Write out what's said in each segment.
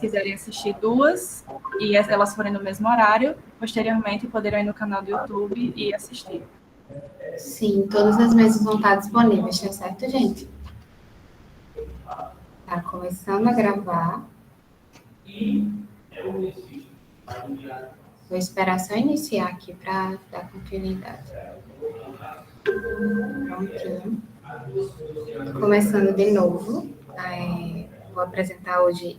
quiserem assistir duas e elas forem no mesmo horário, posteriormente poderão ir no canal do YouTube e assistir. Sim, todas as mesas vão estar disponíveis, tá certo, gente? Tá começando a gravar. Vou esperar só iniciar aqui para dar continuidade. Prontinho. Começando de novo. Vou apresentar hoje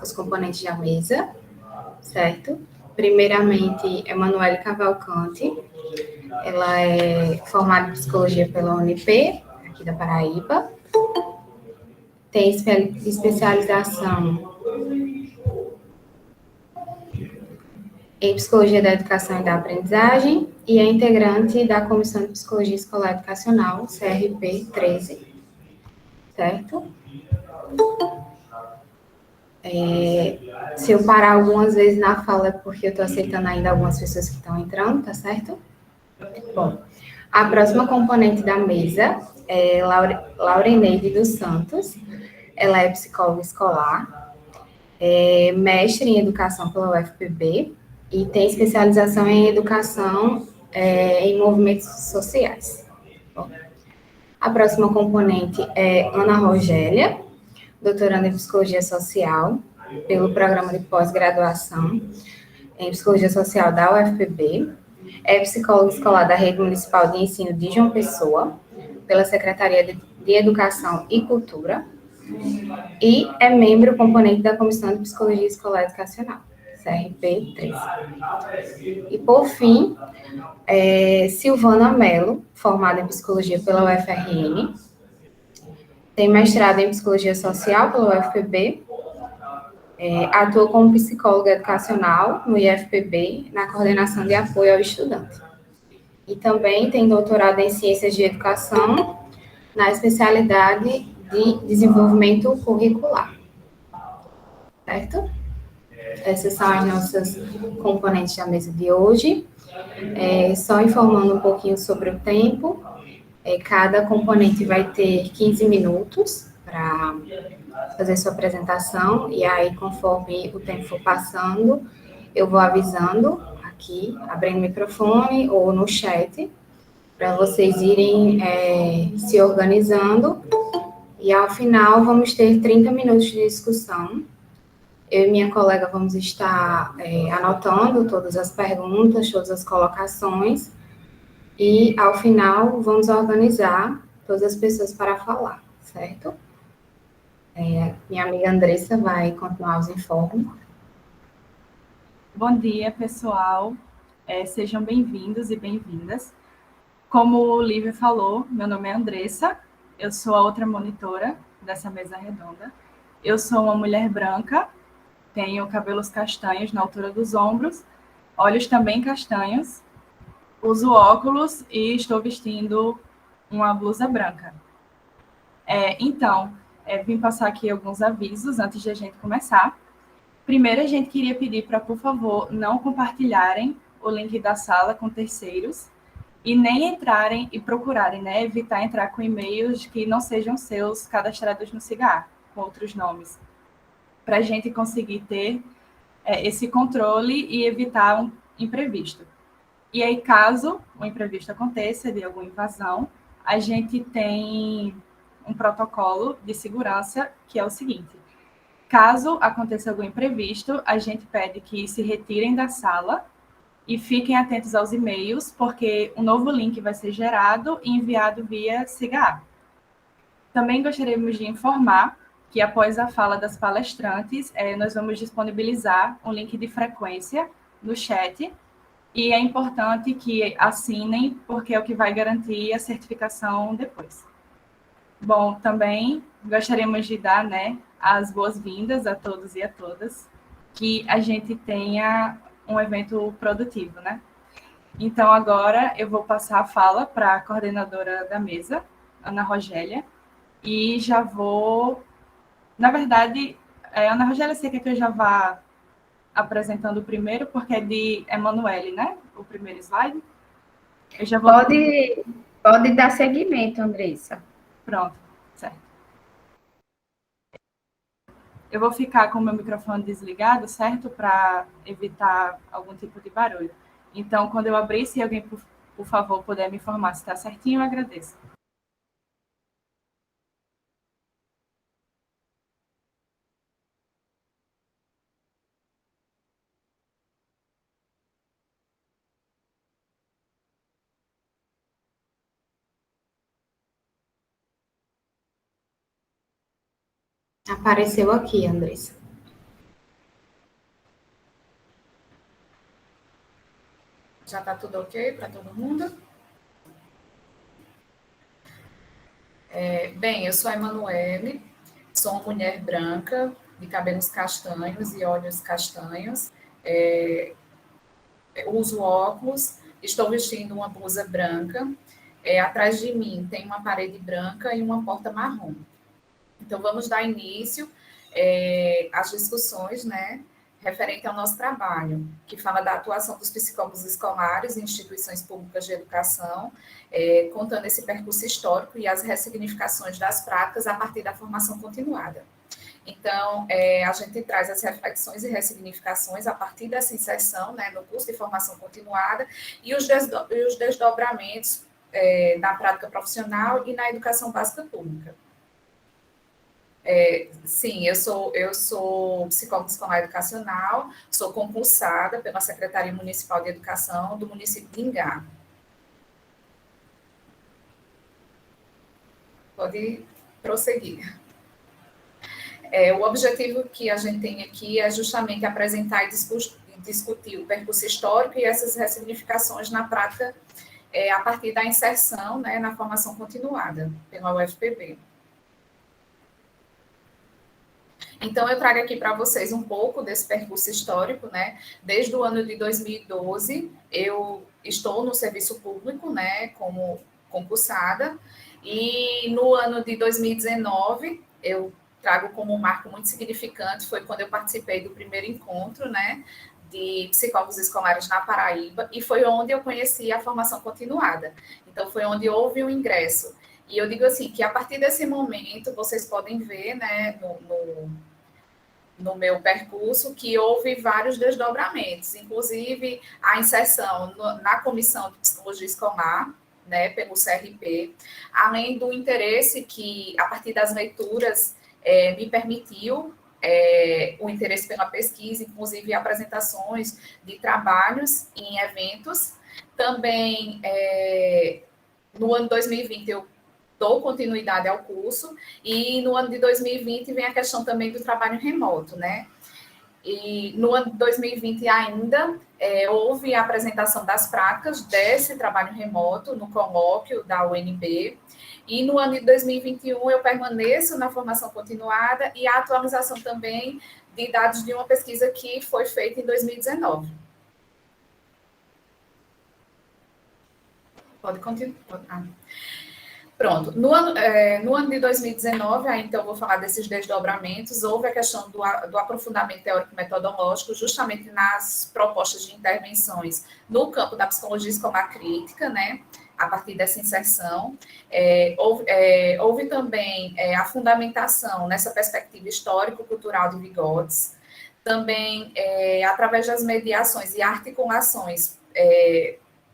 os componentes da mesa, certo? Primeiramente, Emanuele Cavalcante. Ela é formada em psicologia pela UNP, aqui da Paraíba. Tem especialização em Psicologia da Educação e da Aprendizagem e é integrante da Comissão de Psicologia Escolar Educacional, CRP 13, certo? Se eu parar algumas vezes na fala é porque eu estou aceitando ainda algumas pessoas que estão entrando, tá certo? Bom, a próxima componente da mesa é Laureneide dos Santos. Ela é psicóloga escolar, é mestre em educação pela UFPB e tem especialização em educação em movimentos sociais. Bom, a próxima componente é Ana Rogélia, doutoranda em psicologia social pelo programa de pós-graduação em psicologia social da UFPB. É psicóloga escolar da Rede Municipal de Ensino de João Pessoa, pela Secretaria de Educação e Cultura, e é membro componente da Comissão de Psicologia Escolar Educacional, CRP 13. E, por fim, Silvana Mello, formada em Psicologia pela UFRN, tem mestrado em Psicologia Social pela UFPB, atua como psicóloga educacional no IFPB, na coordenação de apoio ao estudante. E também tem doutorado em Ciências de Educação, na especialidade de Desenvolvimento Curricular. Certo? Essas são as nossas componentes da mesa de hoje. Só informando um pouquinho sobre o tempo, cada componente vai ter 15 minutos para fazer sua apresentação, e aí, conforme o tempo for passando, eu vou avisando aqui, abrindo o microfone ou no chat, para vocês irem se organizando, e ao final vamos ter 30 minutos de discussão. Eu e minha colega vamos estar anotando todas as perguntas, todas as colocações, e ao final vamos organizar todas as pessoas para falar, certo? Minha amiga Andressa vai continuar os informes. Bom dia, pessoal. Sejam bem-vindos e bem-vindas. Como o Lívia falou, meu nome é Andressa, eu sou a outra monitora dessa mesa redonda. Eu sou uma mulher branca, tenho cabelos castanhos na altura dos ombros, olhos também castanhos, uso óculos e estou vestindo uma blusa branca. Então, vim passar aqui alguns avisos antes de a gente começar. Primeiro, a gente queria pedir para, por favor, não compartilharem o link da sala com terceiros e nem entrarem e procurarem, né? Evitar entrar com e-mails que não sejam seus cadastrados no Cigar, com outros nomes, para a gente conseguir ter esse controle e evitar um imprevisto. E aí, caso um imprevisto aconteça, de alguma invasão, a gente tem um protocolo de segurança que é o seguinte: caso aconteça algum imprevisto, a gente pede que se retirem da sala e fiquem atentos aos e-mails, porque um novo link vai ser gerado e enviado via Cigar. Também gostaríamos de informar que, após a fala das palestrantes, nós vamos disponibilizar um link de frequência no chat, e é importante que assinem, porque é o que vai garantir a certificação depois. Bom, também gostaríamos de dar, né, as boas-vindas a todos e a todas, que a gente tenha um evento produtivo, né? Então, agora eu vou passar a fala para a coordenadora da mesa, Ana Rogélia, e já vou... Na verdade, Ana Rogélia, você quer que eu já vá apresentando o primeiro, porque é de Emanuele, né? O primeiro slide. Eu já vou... Pode dar seguimento, Andressa. Pronto, certo. Eu vou ficar com o meu microfone desligado, certo? Para evitar algum tipo de barulho. Então, quando eu abrir, se alguém, por favor, puder me informar se está certinho, eu agradeço. Apareceu aqui, Andressa. Já está tudo ok para todo mundo? Bem, eu sou a Emanuele, sou uma mulher branca, de cabelos castanhos e olhos castanhos. Uso óculos, estou vestindo uma blusa branca. Atrás de mim tem uma parede branca e uma porta marrom. Então, vamos dar início às discussões, né, referente ao nosso trabalho, que fala da atuação dos psicólogos escolares em instituições públicas de educação, contando esse percurso histórico e as ressignificações das práticas a partir da formação continuada. Então, a gente traz as reflexões e ressignificações a partir dessa inserção, né, no curso de formação continuada e os desdobramentos da prática profissional e na educação básica pública. Sim, eu sou psicóloga escolar educacional, sou concursada pela Secretaria Municipal de Educação do município de Ingá. Pode prosseguir. O objetivo que a gente tem aqui é justamente apresentar e discutir o percurso histórico e essas ressignificações na prática a partir da inserção, né, na formação continuada pela UFPB. Então, eu trago aqui para vocês um pouco desse percurso histórico, né? Desde o ano de 2012, eu estou no serviço público, né, como concursada, e no ano de 2019, eu trago como um marco muito significante, foi quando eu participei do primeiro encontro, né, de psicólogos escolares na Paraíba, e foi onde eu conheci a formação continuada. Então, foi onde houve o ingresso. E eu digo assim, que a partir desse momento, vocês podem ver, né, no meu percurso, que houve vários desdobramentos, inclusive a inserção na comissão de psicologia escolar, né, pelo CRP, além do interesse que, a partir das leituras, me permitiu o interesse pela pesquisa, inclusive apresentações de trabalhos em eventos. Também, no ano 2020, eu dou continuidade ao curso, e no ano de 2020 vem a questão também do trabalho remoto, né? E no ano de 2020 ainda houve a apresentação das práticas desse trabalho remoto no colóquio da UNB, e no ano de 2021 eu permaneço na formação continuada e a atualização também de dados de uma pesquisa que foi feita em 2019. Pode continuar. Pronto, no ano de 2019, aí, então eu vou falar desses desdobramentos, houve a questão do aprofundamento teórico-metodológico, justamente nas propostas de intervenções no campo da psicologia escolar crítica, né, a partir dessa inserção. Houve também a fundamentação nessa perspectiva histórico-cultural de Vygotsky, também através das mediações e articulações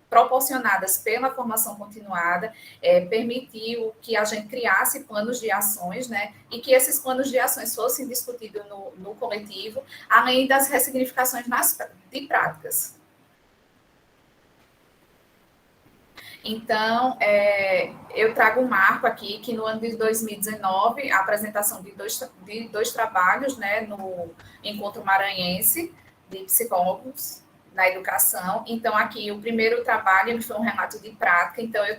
proporcionadas pela formação continuada, permitiu que a gente criasse planos de ações, né, e que esses planos de ações fossem discutidos no coletivo, além das ressignificações de práticas. Então, eu trago um marco aqui, que no ano de 2019, a apresentação de dois trabalhos, né, no Encontro Maranhense de Psicólogos na educação. Então, aqui, o primeiro trabalho foi um relato de prática, então eu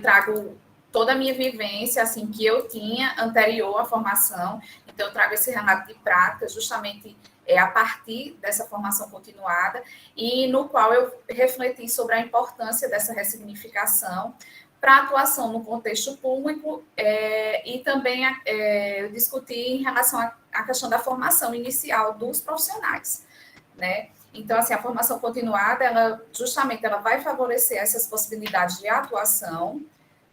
trago toda a minha vivência, assim, que eu tinha anterior à formação, então eu trago esse relato de prática, justamente a partir dessa formação continuada, e no qual eu refleti sobre a importância dessa ressignificação para a atuação no contexto público, e também discutir em relação à questão da formação inicial dos profissionais, né? Então, assim, a formação continuada, ela vai favorecer essas possibilidades de atuação,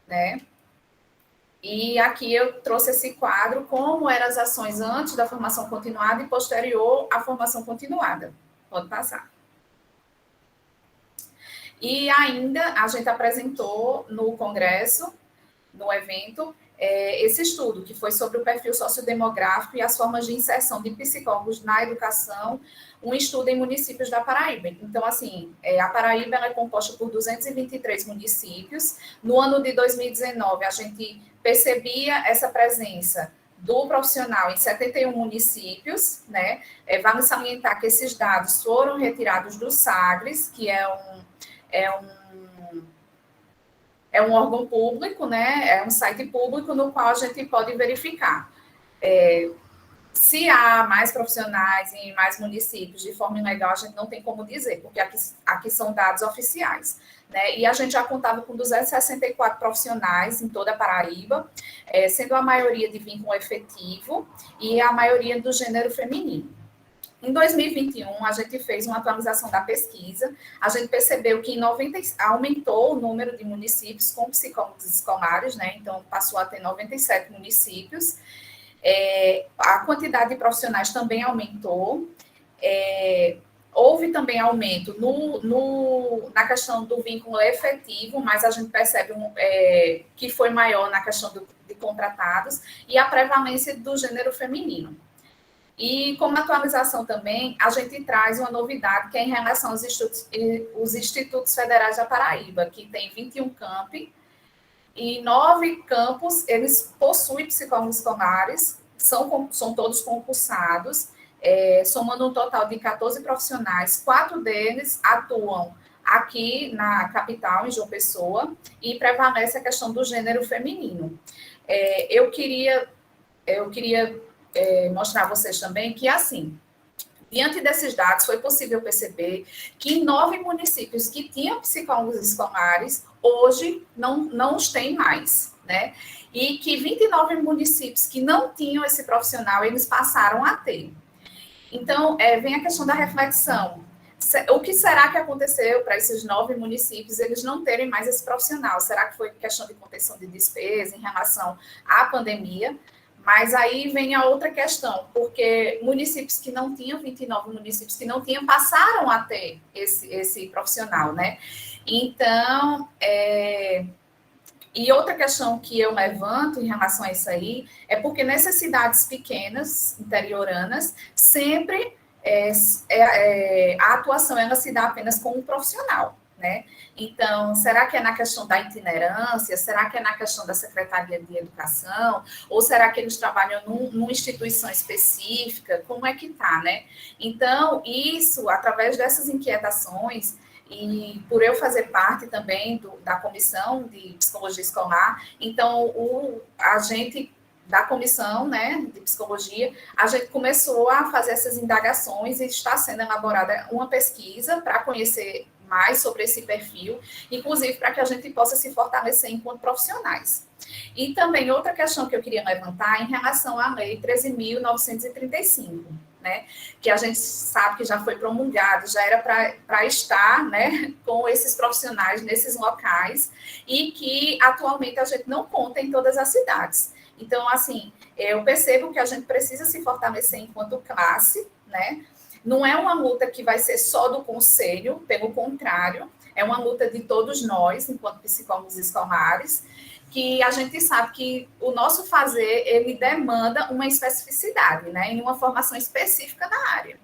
né? E aqui eu trouxe esse quadro, como eram as ações antes da formação continuada e posterior à formação continuada. Pode passar. E ainda a gente apresentou no congresso, no evento, esse estudo, que foi sobre o perfil sociodemográfico e as formas de inserção de psicólogos na educação, um estudo em municípios da Paraíba. Então, assim, a Paraíba ela é composta por 223 municípios. No ano de 2019, a gente percebia essa presença do profissional em 71 municípios, né? Vale salientar que esses dados foram retirados do SAGRES, que é um órgão público, né? É um site público no qual a gente pode verificar se há mais profissionais em mais municípios de forma ilegal, a gente não tem como dizer, porque aqui são dados oficiais, né? E a gente já contava com 264 profissionais em toda a Paraíba, sendo a maioria de vínculo efetivo e a maioria do gênero feminino. Em 2021, a gente fez uma atualização da pesquisa, a gente percebeu que aumentou o número de municípios com psicólogos escolares, né? Então, passou a ter 97 municípios. A quantidade de profissionais também aumentou. Houve também aumento na questão do vínculo efetivo, mas a gente percebe que foi maior na questão de contratados e a prevalência do gênero feminino. E como atualização também, a gente traz uma novidade que é em relação aos institutos federais da Paraíba, que tem 21 campi, e 9 campos, eles possuem psicólogos escolares, são todos concursados, somando um total de 14 profissionais, 4 deles atuam aqui na capital, em João Pessoa, e prevalece a questão do gênero feminino. Eu queria mostrar a vocês também que, assim, diante desses dados, foi possível perceber que em 9 municípios que tinham psicólogos escolares, hoje não os tem mais, né? E que 29 municípios que não tinham esse profissional, eles passaram a ter. Então, vem a questão da reflexão. O que será que aconteceu para esses 9 municípios eles não terem mais esse profissional? Será que foi questão de contenção de despesa em relação à pandemia? Mas aí vem a outra questão, porque municípios que não tinham, 29 municípios que não tinham, passaram a ter esse profissional, né? Então, e outra questão que eu levanto em relação a isso aí, é porque nessas cidades pequenas, interioranas, sempre a atuação ela se dá apenas com um profissional, né? Então, será que é na questão da itinerância? Será que é na questão da Secretaria de Educação? Ou será que eles trabalham numa instituição específica? Como é que está, né? Então, isso, através dessas inquietações, e por eu fazer parte também da comissão de psicologia escolar, então a gente da comissão, né, de psicologia, a gente começou a fazer essas indagações e está sendo elaborada uma pesquisa para conhecer mais sobre esse perfil, inclusive para que a gente possa se fortalecer enquanto profissionais. E também outra questão que eu queria levantar em relação à Lei 13.935, né, que a gente sabe que já foi promulgado, já era para estar, né, com esses profissionais nesses locais e que atualmente a gente não conta em todas as cidades. Então, assim, eu percebo que a gente precisa se fortalecer enquanto classe, né? Não é uma luta que vai ser só do conselho, pelo contrário, é uma luta de todos nós, enquanto psicólogos escolares, que a gente sabe que o nosso fazer, ele demanda uma especificidade, né? E uma formação específica na área.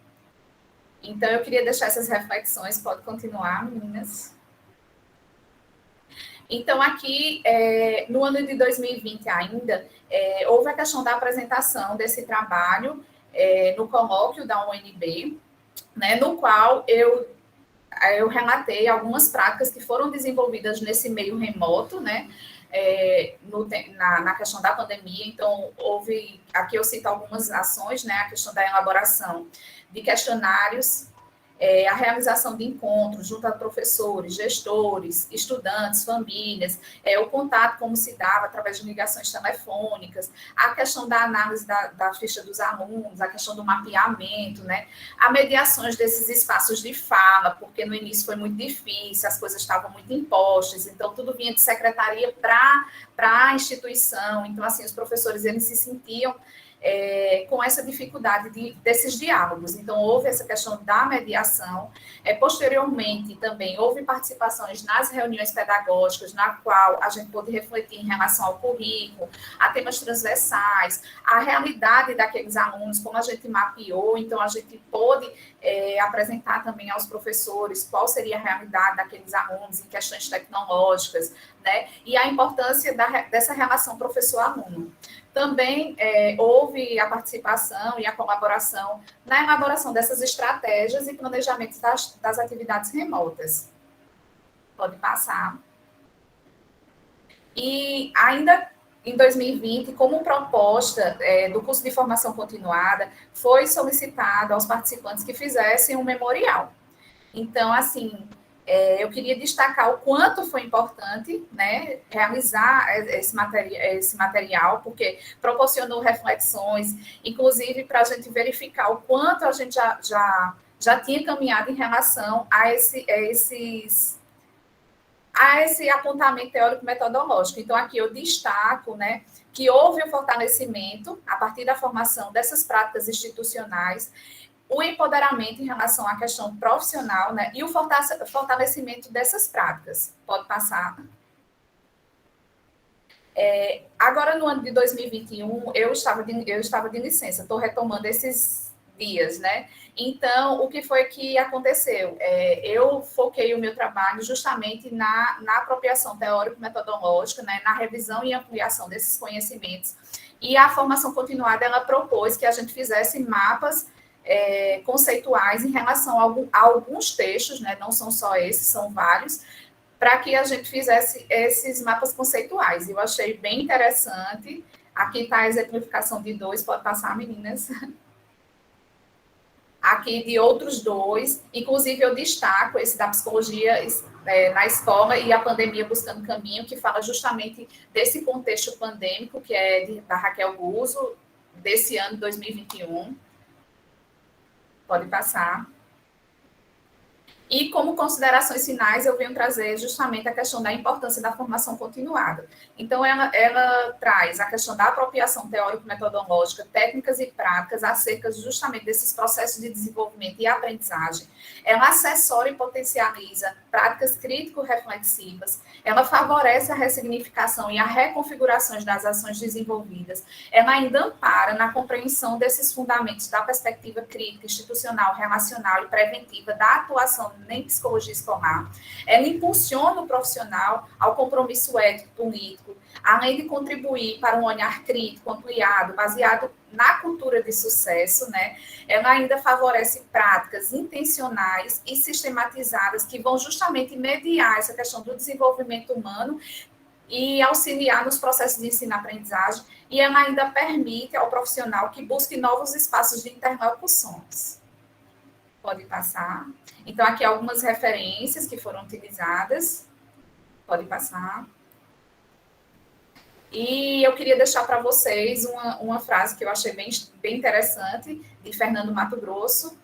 Então, eu queria deixar essas reflexões, pode continuar, meninas. Então, aqui, no ano de 2020 ainda, houve a questão da apresentação desse trabalho no colóquio da UNB, né, no qual eu relatei algumas práticas que foram desenvolvidas nesse meio remoto, né, na questão da pandemia. Então, aqui eu cito algumas ações, né, a questão da elaboração de questionários, a realização de encontros junto a professores, gestores, estudantes, famílias, o contato como se dava através de ligações telefônicas, a questão da análise da ficha dos alunos, a questão do mapeamento, né? A mediações desses espaços de fala, porque no início foi muito difícil, as coisas estavam muito impostas, então tudo vinha de secretaria para a instituição, então assim, os professores eles se sentiam com essa dificuldade desses diálogos. Então, houve essa questão da mediação. Posteriormente, também houve participações nas reuniões pedagógicas, na qual a gente pôde refletir em relação ao currículo, a temas transversais, a realidade daqueles alunos, como a gente mapeou, então a gente pôde apresentar também aos professores qual seria a realidade daqueles alunos em questões tecnológicas, né? E a importância dessa relação professor-aluno. Também houve a participação e a colaboração na elaboração dessas estratégias e planejamentos das atividades remotas. Pode passar. E ainda em 2020, como proposta do curso de formação continuada, foi solicitado aos participantes que fizessem um memorial. Então, assim, eu queria destacar o quanto foi importante, né, realizar esse material, porque proporcionou reflexões, inclusive para a gente verificar o quanto a gente já tinha caminhado em relação a esse apontamento teórico-metodológico. Então, aqui eu destaco, né, que houve um fortalecimento, a partir da formação dessas práticas institucionais, o empoderamento em relação à questão profissional, né, e o fortalecimento dessas práticas. Pode passar. Agora, no ano de 2021, eu estava de licença, estou retomando esses dias, né? Então, o que foi que aconteceu? Eu foquei o meu trabalho justamente na apropriação teórico-metodológica, né, na revisão e ampliação desses conhecimentos. E a formação continuada, ela propôs que a gente fizesse mapas conceituais em relação a alguns textos, né, não são só esses, são vários, para que a gente fizesse esses mapas conceituais. Eu achei bem interessante. Aqui está a exemplificação de 2, pode passar, meninas. Aqui de outros 2, inclusive eu destaco esse da psicologia na escola e a pandemia buscando caminho, que fala justamente desse contexto pandêmico, que é da Raquel Guzzo, desse ano 2021. Pode passar. E como considerações finais, eu venho trazer justamente a questão da importância da formação continuada. Então, ela traz a questão da apropriação teórico-metodológica, técnicas e práticas acerca justamente desses processos de desenvolvimento e aprendizagem. Ela assessora e potencializa práticas crítico-reflexivas. Ela favorece a ressignificação e a reconfiguração das ações desenvolvidas. Ela ainda ampara na compreensão desses fundamentos da perspectiva crítica, institucional, relacional e preventiva da atuação nem psicologia escolar. Ela impulsiona o profissional ao compromisso ético, político, além de contribuir para um olhar crítico, ampliado, baseado na cultura de sucesso, né? Ela ainda favorece práticas intencionais e sistematizadas que vão justamente mediar essa questão do desenvolvimento humano e auxiliar nos processos de ensino-aprendizagem, e ela ainda permite ao profissional que busque novos espaços de interlocuções. Pode passar. Então, aqui algumas referências que foram utilizadas. Pode passar. E eu queria deixar para vocês uma frase que eu achei bem interessante, de Fernando Mato Grosso.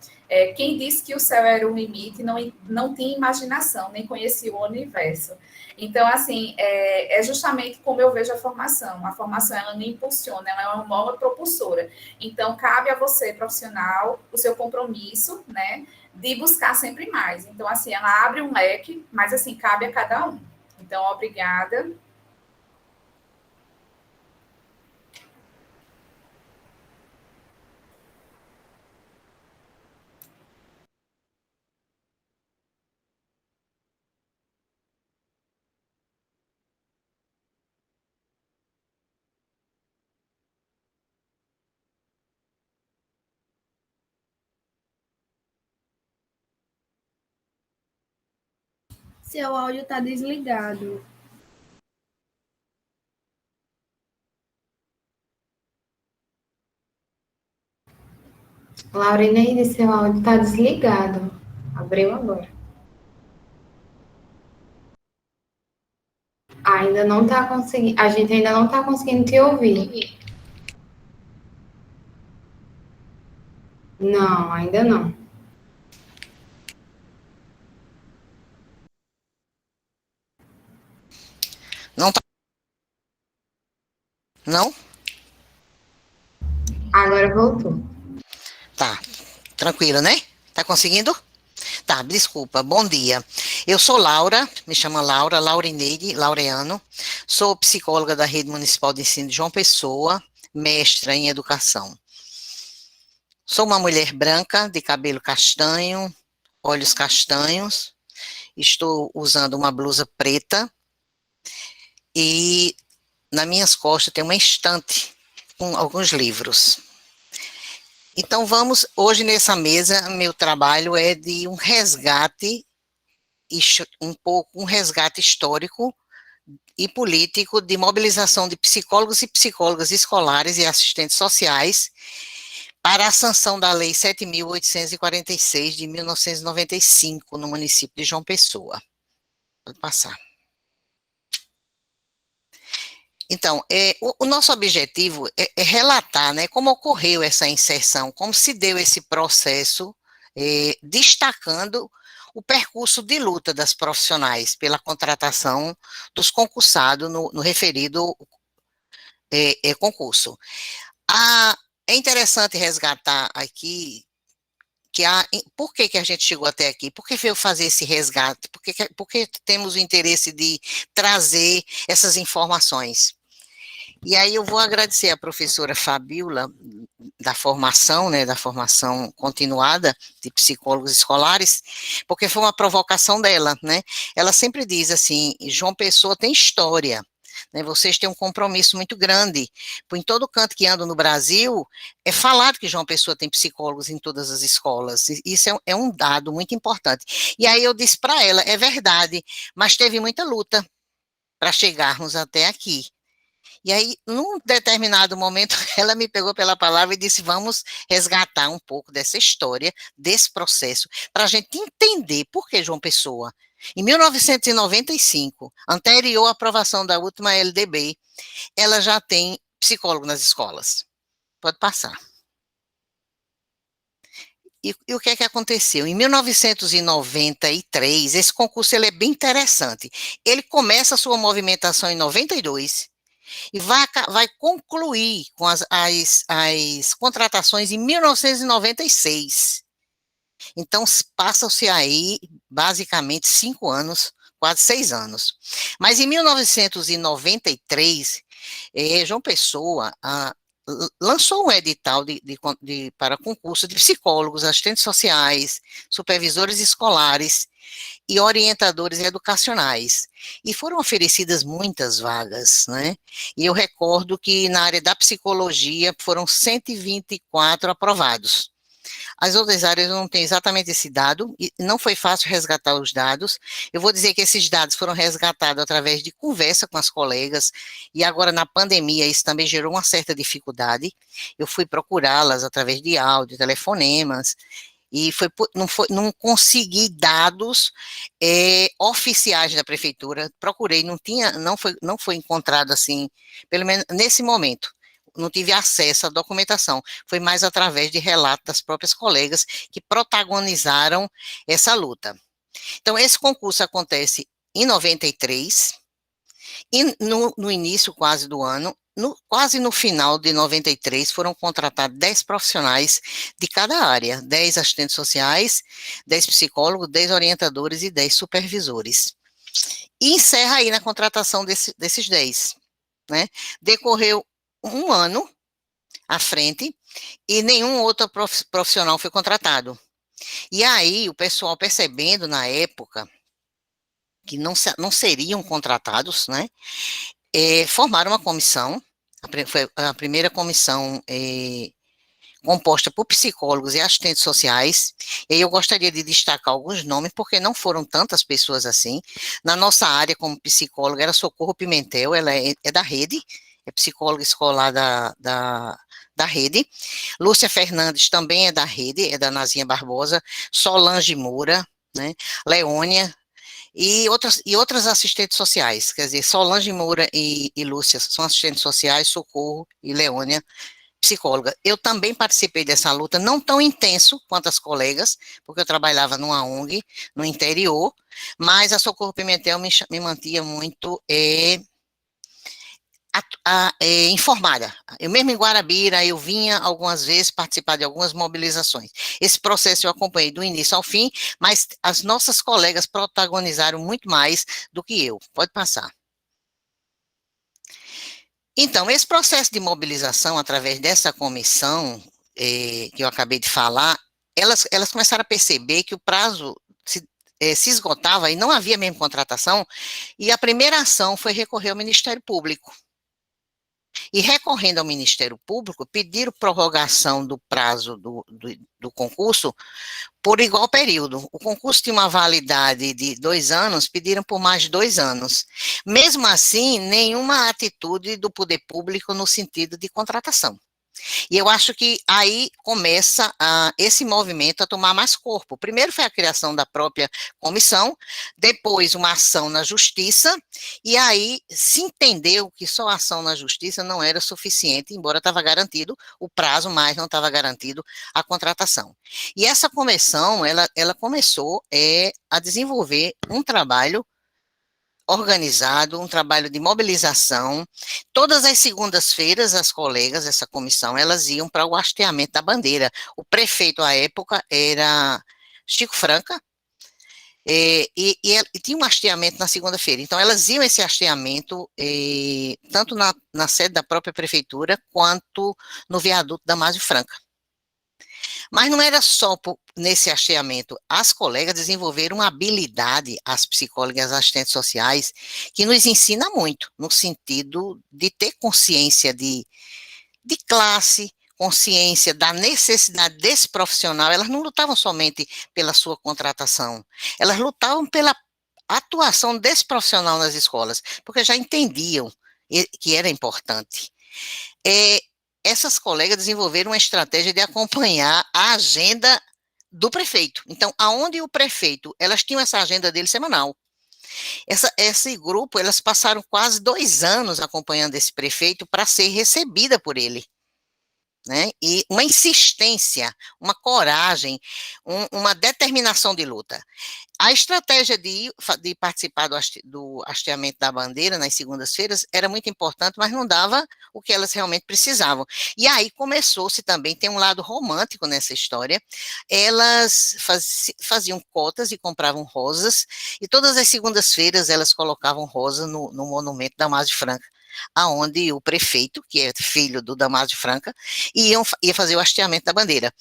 Quem disse que o céu era o limite não tinha imaginação, nem conhecia o universo. Então, assim, é justamente como eu vejo a formação. A formação, ela me impulsiona, ela é uma mola propulsora. Então, cabe a você, profissional, o seu compromisso, né, de buscar sempre mais. Então, assim, ela abre um leque, mas, assim, cabe a cada um. Então, obrigada. Seu áudio está desligado. Laurineide, seu áudio está desligado. Abriu agora. Ainda não está conseguindo, a gente ainda não está conseguindo te ouvir. Não, ainda não. Não tá. Não? Agora voltou. Tá. Tranquilo, né? Tá conseguindo? Tá, desculpa. Bom dia. Eu sou Laura, me chamo Laura, Laurineide Laureano. Sou psicóloga da Rede Municipal de Ensino de João Pessoa, mestra em educação. Sou uma mulher branca, de cabelo castanho, olhos castanhos. Estou usando uma blusa preta e nas minhas costas tem uma estante com alguns livros. Então vamos, hoje nessa mesa, meu trabalho é de um resgate, um resgate histórico e político de mobilização de psicólogos e psicólogas escolares e assistentes sociais para a sanção da Lei 7.846 de 1995 no município de João Pessoa. Pode passar. Então, o nosso objetivo é relatar, né, como ocorreu essa inserção, como se deu esse processo, destacando o percurso de luta das profissionais pela contratação dos concursados no referido concurso. É interessante resgatar aqui por que a gente chegou até aqui? Por que veio fazer esse resgate? Por que temos o interesse de trazer essas informações? E aí eu vou agradecer à professora Fabíola, da formação, né, da formação continuada de psicólogos escolares, porque foi uma provocação dela, né? Ela sempre diz assim, João Pessoa tem história, né, vocês têm um compromisso muito grande, em todo canto que ando no Brasil, é falado que João Pessoa tem psicólogos em todas as escolas, isso é um dado muito importante. E aí eu disse para ela, é verdade, mas teve muita luta para chegarmos até aqui. E aí, num determinado momento, ela me pegou pela palavra e disse, vamos resgatar um pouco dessa história, desse processo, para a gente entender por que João Pessoa. Em 1995, anterior à aprovação da última LDB, ela já tem psicólogo nas escolas. Pode passar. E o que é que aconteceu? Em 1993, esse concurso ele é bem interessante. Ele começa a sua movimentação em 92, e vai concluir com as contratações em 1996. Então, passam-se aí, basicamente, 5 anos, quase 6 anos. Mas em 1993, João Pessoa lançou um edital para concurso de psicólogos, assistentes sociais, supervisores escolares e orientadores educacionais. E foram oferecidas muitas vagas, né? E eu recordo que na área da psicologia foram 124 aprovados. As outras áreas eu não tenho exatamente esse dado, e não foi fácil resgatar os dados. Eu vou dizer que esses dados foram resgatados através de conversa com as colegas, e agora na pandemia isso também gerou uma certa dificuldade. Eu fui procurá-las através de áudio, telefonemas, e não consegui dados oficiais da prefeitura, procurei, não foi encontrado assim, pelo menos nesse momento, não tive acesso à documentação, foi mais através de relatos das próprias colegas que protagonizaram essa luta. Então, esse concurso acontece em 93, e no início quase do ano, quase no final de 93, foram contratados 10 profissionais de cada área, 10 assistentes sociais, 10 psicólogos, 10 orientadores e 10 supervisores. E encerra aí na contratação desses 10, né? Decorreu um ano à frente e nenhum outro profissional foi contratado. E aí o pessoal percebendo na época que não seriam contratados, né? Formaram uma comissão, foi a primeira comissão composta por psicólogos e assistentes sociais, e eu gostaria de destacar alguns nomes, porque não foram tantas pessoas assim. Na nossa área, como psicóloga, era Socorro Pimentel, ela é da rede, é psicóloga escolar da rede. Lúcia Fernandes também é da rede, é da Nazinha Barbosa. Solange Moura, né? Leônia, e outras assistentes sociais, quer dizer, Solange Moura e Lúcia são assistentes sociais, Socorro e Leônia, psicóloga. Eu também participei dessa luta, não tão intenso quanto as colegas, porque eu trabalhava numa ONG, no interior, mas a Socorro Pimentel me mantinha muito informada. Eu mesmo em Guarabira, eu vinha algumas vezes participar de algumas mobilizações. Esse processo eu acompanhei do início ao fim, mas as nossas colegas protagonizaram muito mais do que eu. Pode passar. Então, esse processo de mobilização, através dessa comissão, que eu acabei de falar, elas começaram a perceber que o prazo se esgotava e não havia mesmo contratação, e a primeira ação foi recorrer ao Ministério Público. E recorrendo ao Ministério Público, pediram prorrogação do prazo do concurso por igual período. O concurso tinha uma validade de 2 anos, pediram por mais de 2 anos. Mesmo assim, nenhuma atitude do poder público no sentido de contratação. E eu acho que aí começa esse movimento a tomar mais corpo. Primeiro foi a criação da própria comissão, depois uma ação na justiça, e aí se entendeu que só a ação na justiça não era suficiente, embora estava garantido o prazo, mas não estava garantido a contratação. E essa comissão, ela começou a desenvolver um trabalho organizado, um trabalho de mobilização. Todas as segundas-feiras, as colegas, essa comissão, elas iam para o hasteamento da bandeira. O prefeito, à época, era Chico Franca, e tinha um hasteamento na segunda-feira. Então, elas iam esse hasteamento, tanto na sede da própria prefeitura, quanto no viaduto Damásio Franca. Mas não era só nesse hasteamento. As colegas desenvolveram uma habilidade, as psicólogas e as assistentes sociais, que nos ensina muito, no sentido de ter consciência de classe, consciência da necessidade desse profissional. Elas não lutavam somente pela sua contratação, elas lutavam pela atuação desse profissional nas escolas, porque já entendiam que era importante. Essas colegas desenvolveram uma estratégia de acompanhar a agenda do prefeito. Então, aonde o prefeito, elas tinham essa agenda dele semanal. Esse grupo, elas passaram quase 2 anos acompanhando esse prefeito para ser recebida por ele, né? E uma insistência, uma coragem, uma determinação de luta. A estratégia de participar do hasteamento da bandeira nas segundas-feiras era muito importante, mas não dava o que elas realmente precisavam. E aí começou-se também, tem um lado romântico nessa história, elas faziam cotas e compravam rosas, e todas as segundas-feiras elas colocavam rosa no monumento Damásio Franca, aonde o prefeito, que é filho do Damásio Franca, ia fazer o hasteamento da bandeira.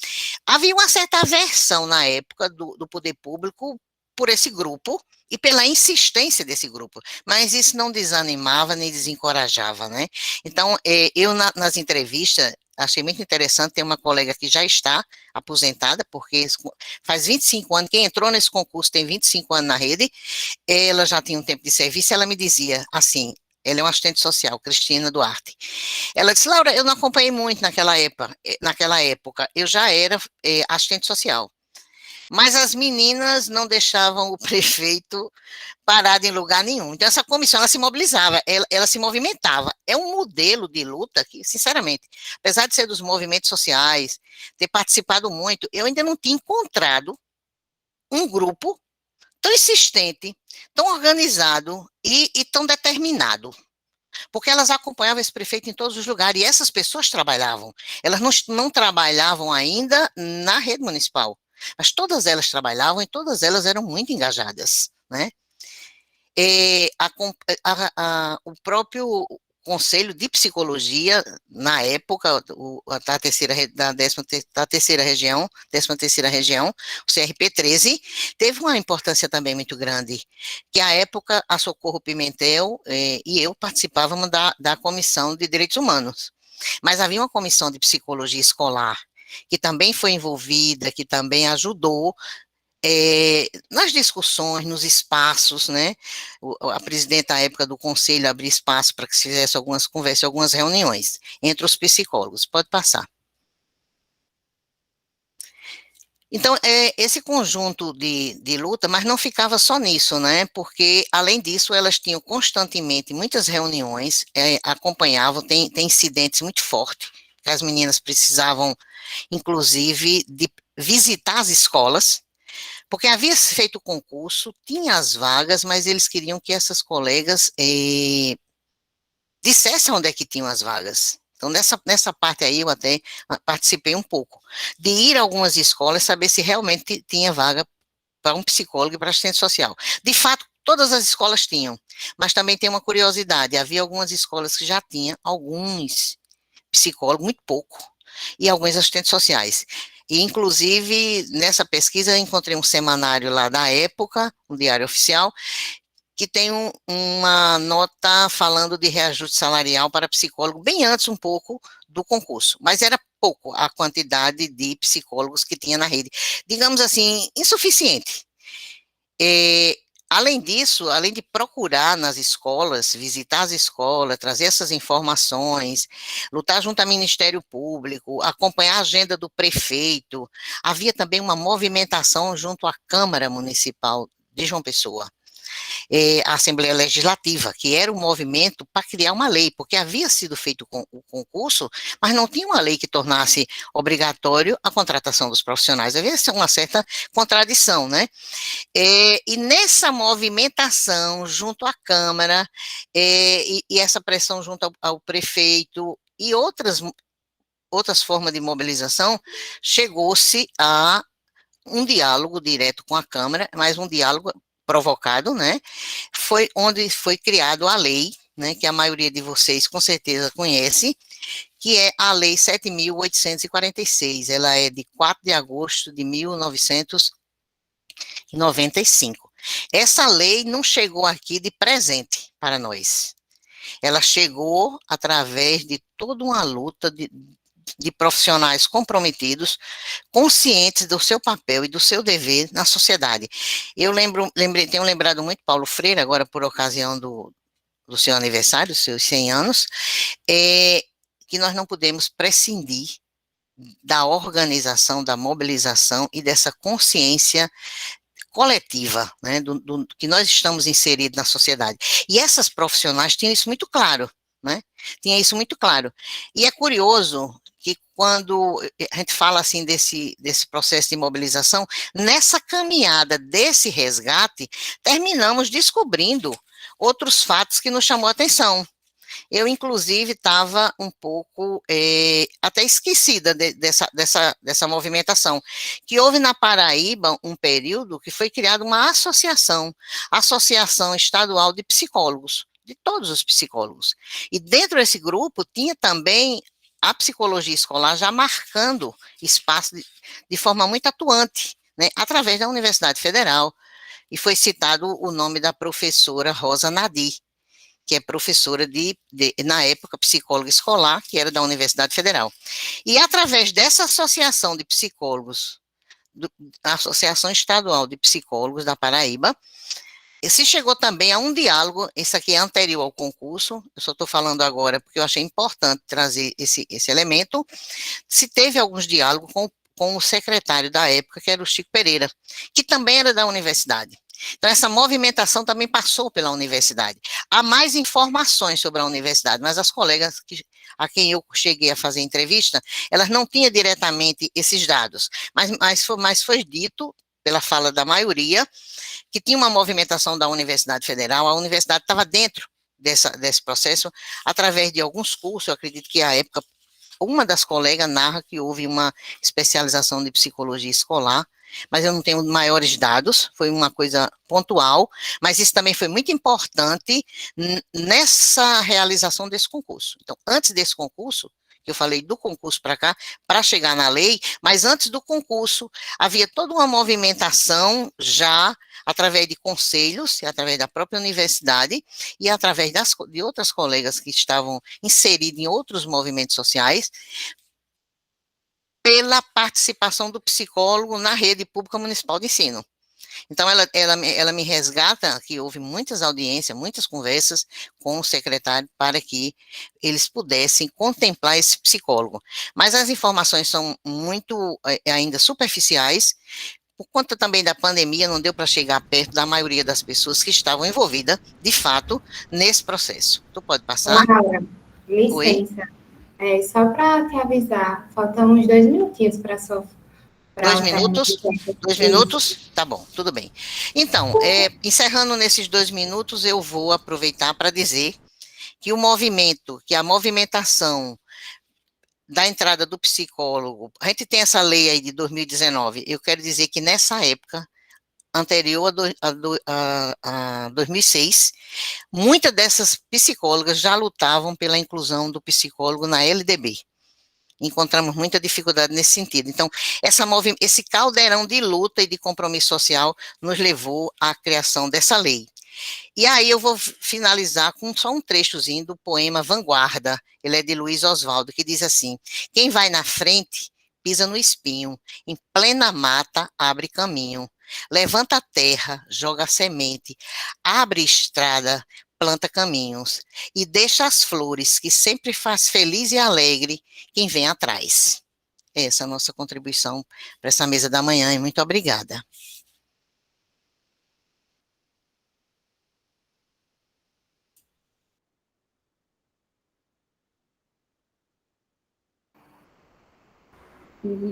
Havia uma certa aversão na época do poder público por esse grupo e pela insistência desse grupo, mas isso não desanimava nem desencorajava, né? Então, eu nas entrevistas achei muito interessante, tem uma colega que já está aposentada, porque faz 25 anos, quem entrou nesse concurso tem 25 anos na rede, ela já tinha um tempo de serviço, ela me dizia assim, ela é uma assistente social, Cristina Duarte. Ela disse, Laura, eu não acompanhei muito naquela época, eu já era assistente social. Mas as meninas não deixavam o prefeito parado em lugar nenhum. Então, essa comissão, ela se mobilizava, ela se movimentava. É um modelo de luta que, sinceramente, apesar de ser dos movimentos sociais, ter participado muito, eu ainda não tinha encontrado um grupo tão insistente, tão organizado e tão determinado. Porque elas acompanhavam esse prefeito em todos os lugares, e essas pessoas trabalhavam. Elas não trabalhavam ainda na rede municipal, mas todas elas trabalhavam e todas elas eram muito engajadas, né? O próprio Conselho de Psicologia, na época, da terceira região, o CRP-13, teve uma importância também muito grande, que à época a Socorro Pimentel e eu participávamos da Comissão de Direitos Humanos, mas havia uma comissão de psicologia escolar, que também foi envolvida, que também ajudou nas discussões, nos espaços, né? A presidenta, à época do conselho, abriu espaço para que se fizesse algumas conversas, algumas reuniões entre os psicólogos. Pode passar. Então, esse conjunto de luta, mas não ficava só nisso, né? Porque, além disso, elas tinham constantemente muitas reuniões, acompanhavam, tem incidentes muito fortes, que as meninas precisavam, inclusive, de visitar as escolas, porque havia feito o concurso, tinha as vagas, mas eles queriam que essas colegas dissessem onde é que tinham as vagas. Então, nessa parte aí, eu até participei um pouco, de ir a algumas escolas, saber se realmente tinha vaga para um psicólogo e para assistente social. De fato, todas as escolas tinham, mas também tem uma curiosidade, havia algumas escolas que já tinham alguns psicólogos, muito pouco, e alguns assistentes sociais. E, inclusive, nessa pesquisa, eu encontrei um semanário lá da época, um diário oficial, que tem uma nota falando de reajuste salarial para psicólogo, bem antes um pouco do concurso, mas era pouco a quantidade de psicólogos que tinha na rede. Digamos assim, insuficiente. Além disso, além de procurar nas escolas, visitar as escolas, trazer essas informações, lutar junto ao Ministério Público, acompanhar a agenda do prefeito, havia também uma movimentação junto à Câmara Municipal de João Pessoa, a Assembleia Legislativa, que era um movimento para criar uma lei, porque havia sido feito o concurso, mas não tinha uma lei que tornasse obrigatório a contratação dos profissionais. Havia uma certa contradição, né? E nessa movimentação junto à Câmara, e essa pressão junto ao prefeito e outras formas de mobilização, chegou-se a um diálogo direto com a Câmara, mas um diálogo provocado, né? Foi onde foi criado a lei, né, que a maioria de vocês com certeza conhece, que é a Lei 7.846. Ela é de 4 de agosto de 1995. Essa lei não chegou aqui de presente para nós. Ela chegou através de toda uma luta de profissionais comprometidos, conscientes do seu papel e do seu dever na sociedade. Eu tenho lembrado muito Paulo Freire, agora por ocasião do seu aniversário, dos seus 100 anos, que nós não podemos prescindir da organização, da mobilização e dessa consciência coletiva, né, que nós estamos inseridos na sociedade. E essas profissionais tinham isso muito claro, né? Tinha isso muito claro. E é curioso que quando a gente fala assim desse processo de mobilização, nessa caminhada desse resgate, terminamos descobrindo outros fatos que nos chamou a atenção. Eu, inclusive, estava um pouco até esquecida dessa movimentação, que houve na Paraíba um período que foi criada uma Associação Estadual de Psicólogos, de todos os psicólogos. E dentro desse grupo tinha também a psicologia escolar já marcando espaço de forma muito atuante, né, através da Universidade Federal, e foi citado o nome da professora Rosa Nadir, que é professora na época, psicóloga escolar, que era da Universidade Federal. E através dessa associação de psicólogos, a Associação Estadual de Psicólogos da Paraíba, se chegou também a um diálogo, isso aqui é anterior ao concurso, eu só estou falando agora porque eu achei importante trazer esse elemento, se teve alguns diálogos com o secretário da época, que era o Chico Pereira, que também era da universidade. Então, essa movimentação também passou pela universidade. Há mais informações sobre a universidade, mas as colegas a quem eu cheguei a fazer entrevista, elas não tinham diretamente esses dados, mas foi dito, pela fala da maioria, que tinha uma movimentação da Universidade Federal, a universidade estava dentro desse processo, através de alguns cursos, eu acredito que à época, uma das colegas narra que houve uma especialização de psicologia escolar, mas eu não tenho maiores dados, foi uma coisa pontual, mas isso também foi muito importante nessa realização desse concurso. Então, antes desse concurso, que eu falei do concurso para cá, para chegar na lei, mas antes do concurso, havia toda uma movimentação já através de conselhos, através da própria universidade e através de outras colegas que estavam inseridas em outros movimentos sociais, pela participação do psicólogo na rede pública municipal de ensino. Então, ela me resgata que houve muitas audiências, muitas conversas com o secretário para que eles pudessem contemplar esse psicólogo. Mas as informações são muito ainda superficiais, por conta também da pandemia, não deu para chegar perto da maioria das pessoas que estavam envolvidas, de fato, nesse processo. Tu pode passar? Laura, Oi? licença. Só para te avisar, faltam uns 2 minutinhos para Dois ela terminar de minutos? Dois isso. minutos? Tá bom, tudo bem. Então, encerrando nesses 2 minutos, eu vou aproveitar para dizer que que a movimentação da entrada do psicólogo, a gente tem essa lei aí de 2019, eu quero dizer que nessa época, anterior a 2006, muitas dessas psicólogas já lutavam pela inclusão do psicólogo na LDB. Encontramos muita dificuldade nesse sentido. Então, esse caldeirão de luta e de compromisso social nos levou à criação dessa lei. E aí eu vou finalizar com só um trechozinho do poema Vanguarda, ele é de Luiz Oswaldo, que diz assim: quem vai na frente pisa no espinho, em plena mata abre caminho, levanta a terra, joga a semente, abre estrada, planta caminhos, e deixa as flores que sempre faz feliz e alegre quem vem atrás. Essa é a nossa contribuição para essa mesa da manhã, e muito obrigada.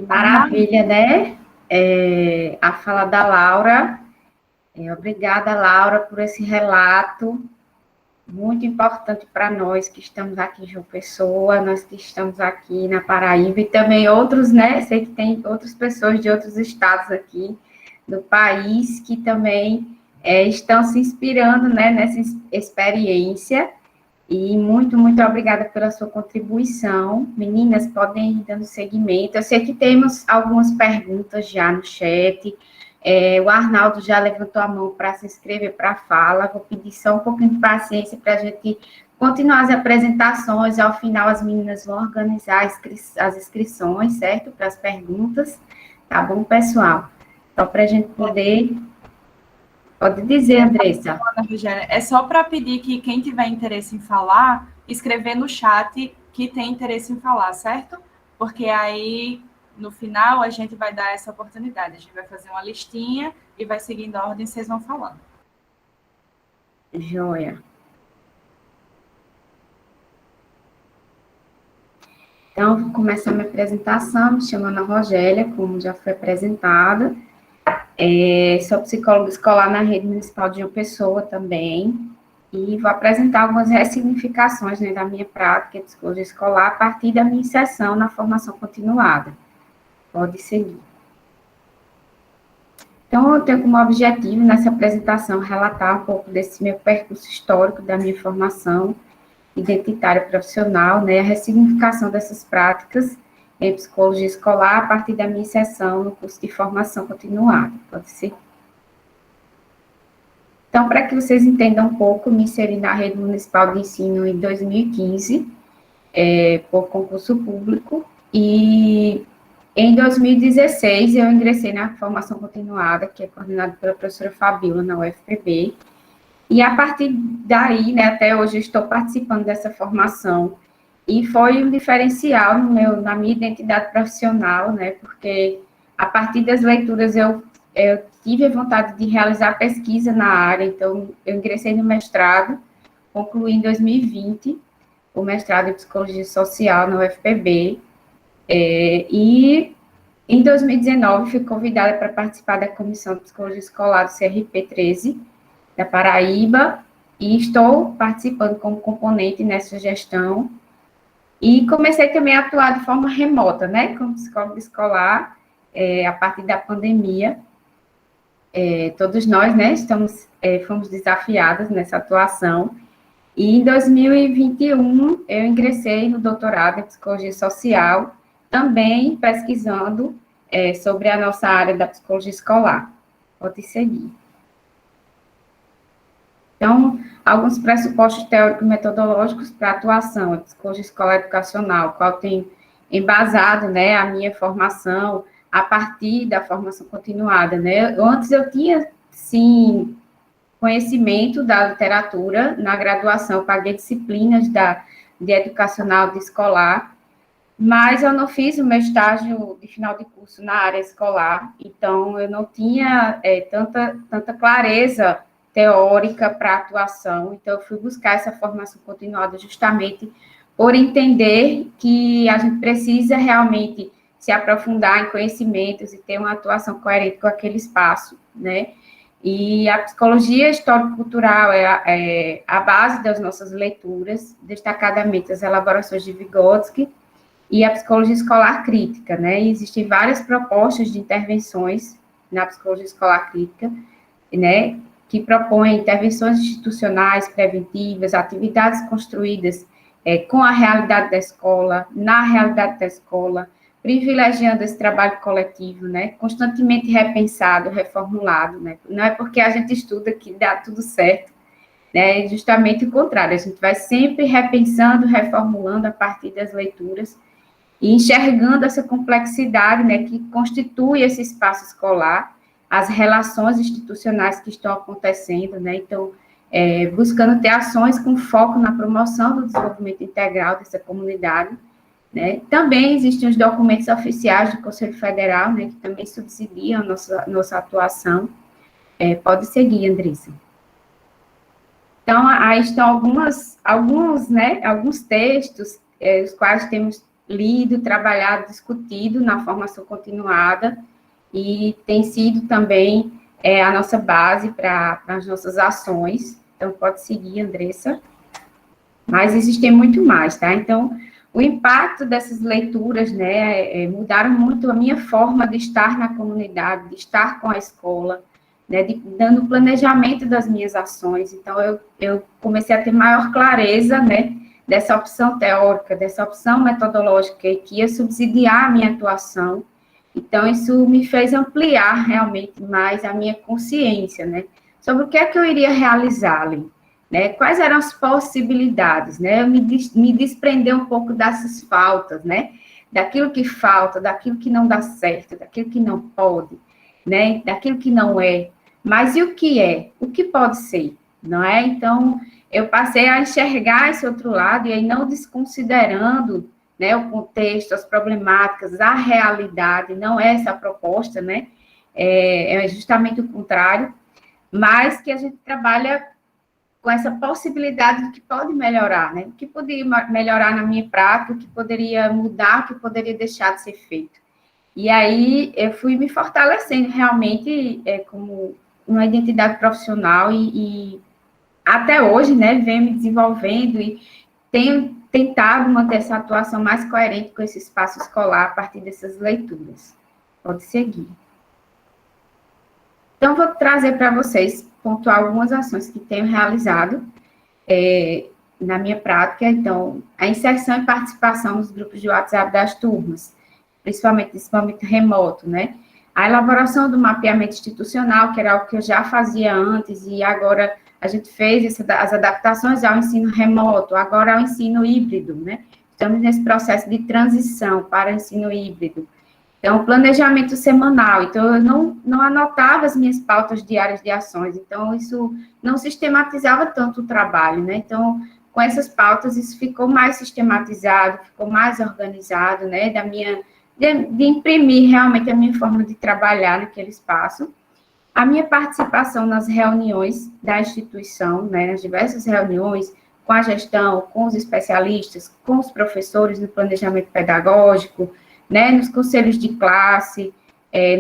Maravilha, né? A fala da Laura. Obrigada, Laura, por esse relato muito importante para nós que estamos aqui em João Pessoa, nós que estamos aqui na Paraíba e também outros, né? Sei que tem outras pessoas de outros estados aqui do país que também estão se inspirando, né, nessa experiência. E muito, muito obrigada pela sua contribuição. Meninas, podem ir dando seguimento. Eu sei que temos algumas perguntas já no chat. O Arnaldo já levantou a mão para se inscrever para a fala. Vou pedir só um pouquinho de paciência para a gente continuar as apresentações. Ao final, as meninas vão organizar as inscrições, certo? Para as perguntas. Tá bom, pessoal? Só para a gente poder... Pode dizer, Andressa. É só para pedir que quem tiver interesse em falar, escrever no chat que tem interesse em falar, certo? Porque aí, no final, a gente vai dar essa oportunidade. A gente vai fazer uma listinha e vai seguindo a ordem, vocês vão falando. Joia. Então, vou começar minha apresentação, me chamando a Rogélia, como já foi apresentada. Sou psicóloga escolar na rede municipal de João Pessoa também, e vou apresentar algumas ressignificações, né, da minha prática de psicologia escolar a partir da minha inserção na formação continuada. Pode seguir. Então, eu tenho como objetivo, nessa apresentação, relatar um pouco desse meu percurso histórico, da minha formação identitária profissional, né, a ressignificação dessas práticas em psicologia escolar a partir da minha inserção no curso de formação continuada. Pode ser? Então, para que vocês entendam um pouco, me inseri na rede municipal de ensino em 2015, por concurso público, e em 2016 eu ingressei na formação continuada, que é coordenada pela professora Fabíola, na UFPB, e a partir daí, né, até hoje eu estou participando dessa formação, e foi um diferencial na minha identidade profissional, né, porque a partir das leituras eu tive a vontade de realizar pesquisa na área, então eu ingressei no mestrado, concluí em 2020 o mestrado em Psicologia Social na UFPB, e em 2019 fui convidada para participar da Comissão de Psicologia Escolar do CRP 13, da Paraíba, e estou participando como componente nessa gestão, e comecei também a atuar de forma remota, né, como psicóloga escolar, a partir da pandemia. Todos nós, né, fomos desafiadas nessa atuação, e em 2021 eu ingressei no doutorado em Psicologia Social, também pesquisando sobre a nossa área da psicologia escolar. Pode seguir. Então, alguns pressupostos teóricos e metodológicos para a atuação em psicologia escolar educacional, qual tem embasado, a minha formação a partir da formação continuada, Antes eu tinha sim, conhecimento da literatura. Na graduação, eu paguei disciplinas de educacional de escolar, mas eu não fiz o meu estágio de final de curso na área escolar, então eu não tinha tanta clareza teórica para atuação, então eu fui buscar essa formação continuada justamente por entender que a gente precisa realmente se aprofundar em conhecimentos e ter uma atuação coerente com aquele espaço, né? E a psicologia histórico-cultural é a base das nossas leituras, destacadamente as elaborações de Vygotsky, e a psicologia escolar crítica, né? E existem várias propostas de intervenções na psicologia escolar crítica, né? Que propõem intervenções institucionais, preventivas, atividades construídas com a realidade da escola, na realidade da escola, privilegiando esse trabalho coletivo, né? Constantemente repensado, reformulado, né? Não é porque a gente estuda que dá tudo certo, né? É justamente o contrário, a gente vai sempre repensando, reformulando a partir das leituras, e enxergando essa complexidade, né, que constitui esse espaço escolar, as relações institucionais que estão acontecendo, né, então, buscando ter ações com foco na promoção do desenvolvimento integral dessa comunidade, né. Também existem os documentos oficiais do Conselho Federal, né, que também subsidiam a nossa atuação. Pode seguir, Andressa. Então, aí estão alguns textos, os quais temos lido, trabalhado, discutido na formação continuada, e tem sido também a nossa base para as nossas ações. Então, pode seguir, Andressa. Mas existem muito mais, tá? Então, o impacto dessas leituras, né, mudaram muito a minha forma de estar na comunidade, de estar com a escola, né, dando planejamento das minhas ações. Então, eu comecei a ter maior clareza, né, dessa opção teórica, dessa opção metodológica que ia subsidiar a minha atuação. Então, isso me fez ampliar realmente mais a minha consciência, né, sobre o que é que eu iria realizar ali, né, quais eram as possibilidades, né, eu me desprender um pouco dessas faltas, né, daquilo que falta, daquilo que não dá certo, daquilo que não pode, né, daquilo que não é, mas e o que é? O que pode ser, não é? Então, eu passei a enxergar esse outro lado, e aí não desconsiderando, né, o contexto, as problemáticas, a realidade, não é essa a proposta, né, é justamente o contrário, mas que a gente trabalha com essa possibilidade de que pode melhorar, né, o que poderia melhorar na minha prática, o que poderia mudar, o que poderia deixar de ser feito. E aí eu fui me fortalecendo realmente como uma identidade profissional e até hoje, né, venho me desenvolvendo e tenho tentado manter essa atuação mais coerente com esse espaço escolar a partir dessas leituras. Pode seguir. Então, vou trazer para vocês, pontuar algumas ações que tenho realizado na minha prática. Então, a inserção e participação nos grupos de WhatsApp das turmas, principalmente nesse momento remoto, né? A elaboração do mapeamento institucional, que era algo que eu já fazia antes, e agora a gente fez as adaptações ao ensino remoto, agora ao ensino híbrido, né? Estamos nesse processo de transição para o ensino híbrido. Então, planejamento semanal. Então, eu não anotava as minhas pautas diárias de ações, então isso não sistematizava tanto o trabalho, né? Então, com essas pautas, isso ficou mais sistematizado, ficou mais organizado, né? De imprimir realmente a minha forma de trabalhar naquele espaço. A minha participação nas reuniões da instituição, né, nas diversas reuniões, com a gestão, com os especialistas, com os professores no planejamento pedagógico, né, nos conselhos de classe,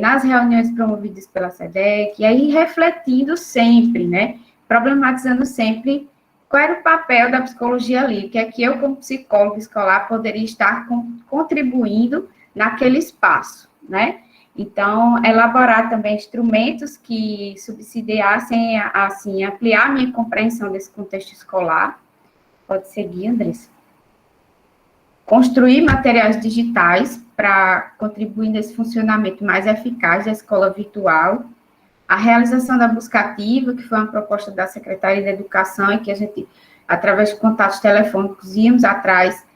nas reuniões promovidas pela SEDEC, e aí refletindo sempre, né, problematizando sempre qual era o papel da psicologia ali, o que é que eu, como psicóloga escolar, poderia estar contribuindo naquele espaço, né? Então, elaborar também instrumentos que subsidiassem, assim, ampliar a minha compreensão desse contexto escolar. Pode seguir, Andressa. Construir materiais digitais para contribuir nesse funcionamento mais eficaz da escola virtual. A realização da busca ativa, que foi uma proposta da Secretaria da Educação, e que a gente, através de contatos telefônicos, íamos atrás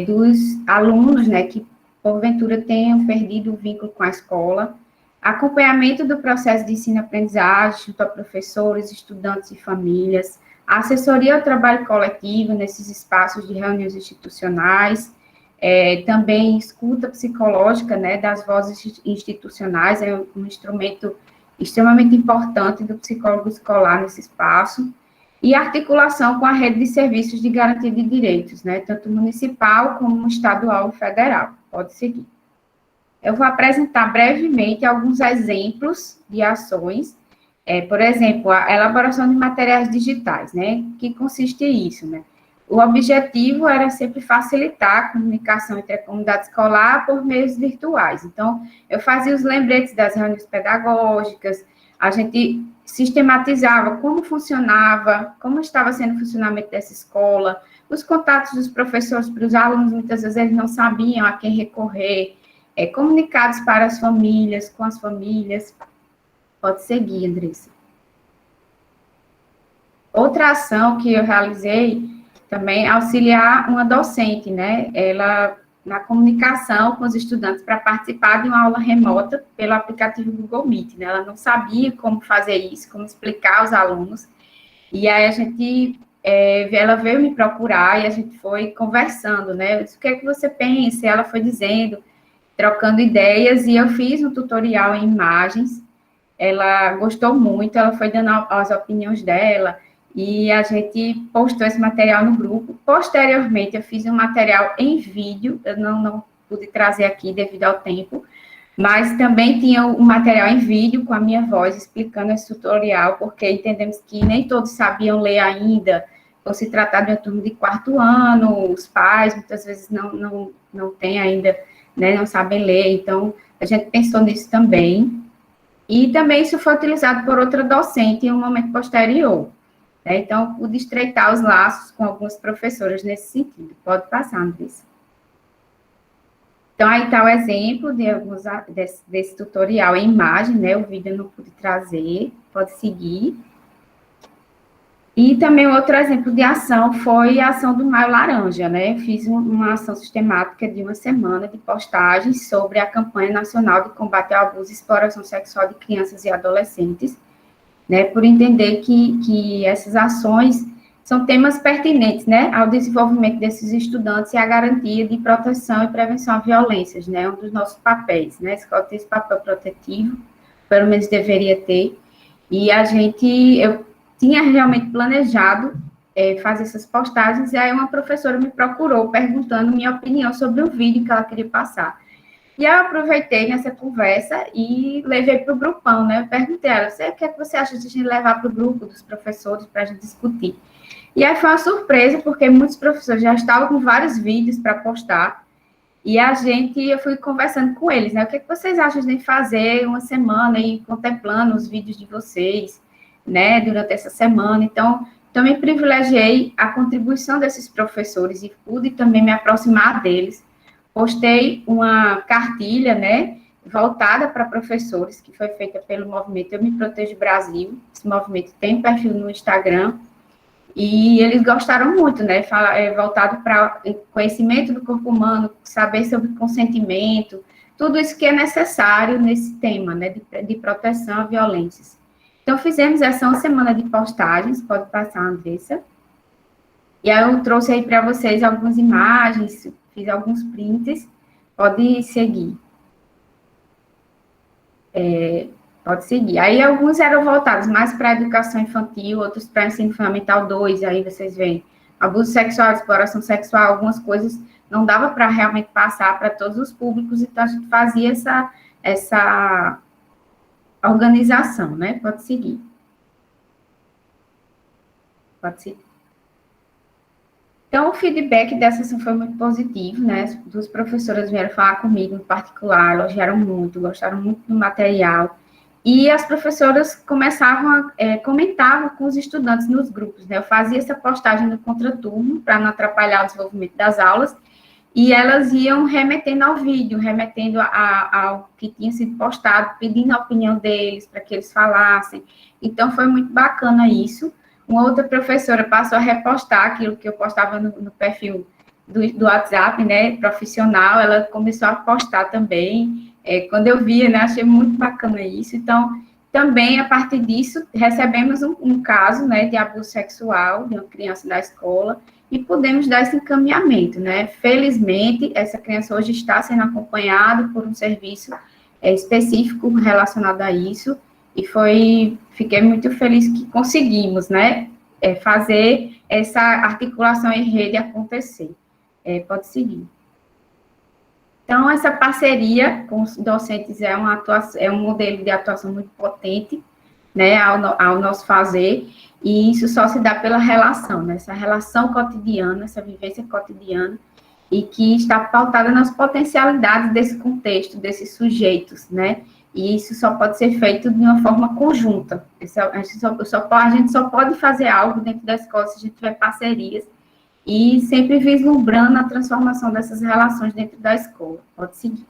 dos alunos, né, que porventura tenham perdido o vínculo com a escola. acompanhamento do processo de ensino-aprendizagem junto a professores, estudantes e famílias, assessoria ao trabalho coletivo nesses espaços de reuniões institucionais, também escuta psicológica, né, das vozes institucionais, é um instrumento extremamente importante do psicólogo escolar nesse espaço, e articulação com a rede de serviços de garantia de direitos, né, tanto municipal como estadual e federal. Pode seguir. Eu vou apresentar brevemente alguns exemplos de ações, por exemplo, a elaboração de materiais digitais, né, que consiste nisso, né. O objetivo era sempre facilitar a comunicação entre a comunidade escolar por meios virtuais. Então, eu fazia os lembretes das reuniões pedagógicas, a gente sistematizava como funcionava, como estava sendo o funcionamento dessa escola, os contatos dos professores para os alunos, muitas vezes eles não sabiam a quem recorrer, comunicados para as famílias, com as famílias. Pode seguir, Andressa. Outra ação que eu realizei também auxiliar uma docente, né, ela na comunicação com os estudantes para participar de uma aula remota pelo aplicativo Google Meet, né, ela não sabia como fazer isso, como explicar aos alunos, e aí a gente, ela veio me procurar e a gente foi conversando, né, eu disse, o que é que você pensa? E ela foi dizendo, trocando ideias, e eu fiz um tutorial em imagens, ela gostou muito, ela foi dando as opiniões dela, e a gente postou esse material no grupo. Posteriormente, eu fiz um material em vídeo, eu não pude trazer aqui devido ao tempo, mas também tinha um material em vídeo com a minha voz explicando esse tutorial, porque entendemos que nem todos sabiam ler ainda, por se tratar de uma turma de 4º ano, os pais muitas vezes não têm ainda, né, não sabem ler, então a gente pensou nisso também. E também isso foi utilizado por outra docente em um momento posterior. Então, pude estreitar os laços com algumas professoras nesse sentido. Pode passar, Andressa. Então, aí está o exemplo de alguns, desse tutorial em imagem, né? O vídeo eu não pude trazer, pode seguir. E também outro exemplo de ação foi a ação do Maio Laranja, né? Fiz uma ação sistemática de uma semana de postagens sobre a campanha nacional de combate ao abuso e exploração sexual de crianças e adolescentes, né, por entender que essas ações são temas pertinentes, né, ao desenvolvimento desses estudantes e à garantia de proteção e prevenção a violências, né, um dos nossos papéis, né, a escola tem esse papel protetivo, pelo menos deveria ter, e eu tinha realmente planejado fazer essas postagens, e aí uma professora me procurou perguntando minha opinião sobre o vídeo que ela queria passar. E eu aproveitei nessa conversa e levei para o grupão, né? Eu perguntei a ela, o que é que você acha de a gente levar para o grupo dos professores para a gente discutir? E aí foi uma surpresa, porque muitos professores já estavam com vários vídeos para postar, e eu fui conversando com eles, né? O que é que vocês acham de fazer uma semana e contemplando os vídeos de vocês, né? Durante essa semana. Então, também privilegiei a contribuição desses professores e pude também me aproximar deles. Postei uma cartilha, né, voltada para professores, que foi feita pelo movimento Eu Me Protejo Brasil. Esse movimento tem perfil no Instagram, e eles gostaram muito, né, voltado para conhecimento do corpo humano, saber sobre consentimento, tudo isso que é necessário nesse tema, né, de proteção a violências. Então, fizemos essa uma semana de postagens, pode passar, Andressa. E aí eu trouxe aí para vocês algumas imagens, fiz alguns prints, pode seguir. Pode seguir. Aí alguns eram voltados mais para a educação infantil, outros para ensino fundamental 2, aí vocês veem. Abuso sexual, exploração sexual, algumas coisas não dava para realmente passar para todos os públicos, então a gente fazia essa organização, né? Pode seguir. Pode seguir. Então, o feedback dessa ação foi muito positivo, né? As duas professoras vieram falar comigo, em particular, elogiaram muito, gostaram muito do material. E as professoras comentavam com os estudantes nos grupos, né? Eu fazia essa postagem no contraturno, para não atrapalhar o desenvolvimento das aulas, e elas iam remetendo ao vídeo, remetendo ao que tinha sido postado, pedindo a opinião deles, para que eles falassem. Então, foi muito bacana isso. Uma outra professora passou a repostar aquilo que eu postava no perfil do WhatsApp, né, profissional, ela começou a postar também, Quando eu vi, né, achei muito bacana isso. Então, também, a partir disso, recebemos um caso, né, de abuso sexual de uma criança da escola e podemos dar esse encaminhamento, né? Felizmente, essa criança hoje está sendo acompanada por um serviço específico relacionado a isso e fiquei muito feliz que conseguimos, né, fazer essa articulação em rede acontecer. Pode seguir. Então, essa parceria com os docentes é um modelo de atuação muito potente, né, ao nosso fazer, e isso só se dá pela relação, né, essa relação cotidiana, essa vivência cotidiana, e que está pautada nas potencialidades desse contexto, desses sujeitos, né, e isso só pode ser feito de uma forma conjunta. A gente só pode fazer algo dentro da escola se a gente tiver parcerias, e sempre vislumbrando a transformação dessas relações dentro da escola. Pode seguir.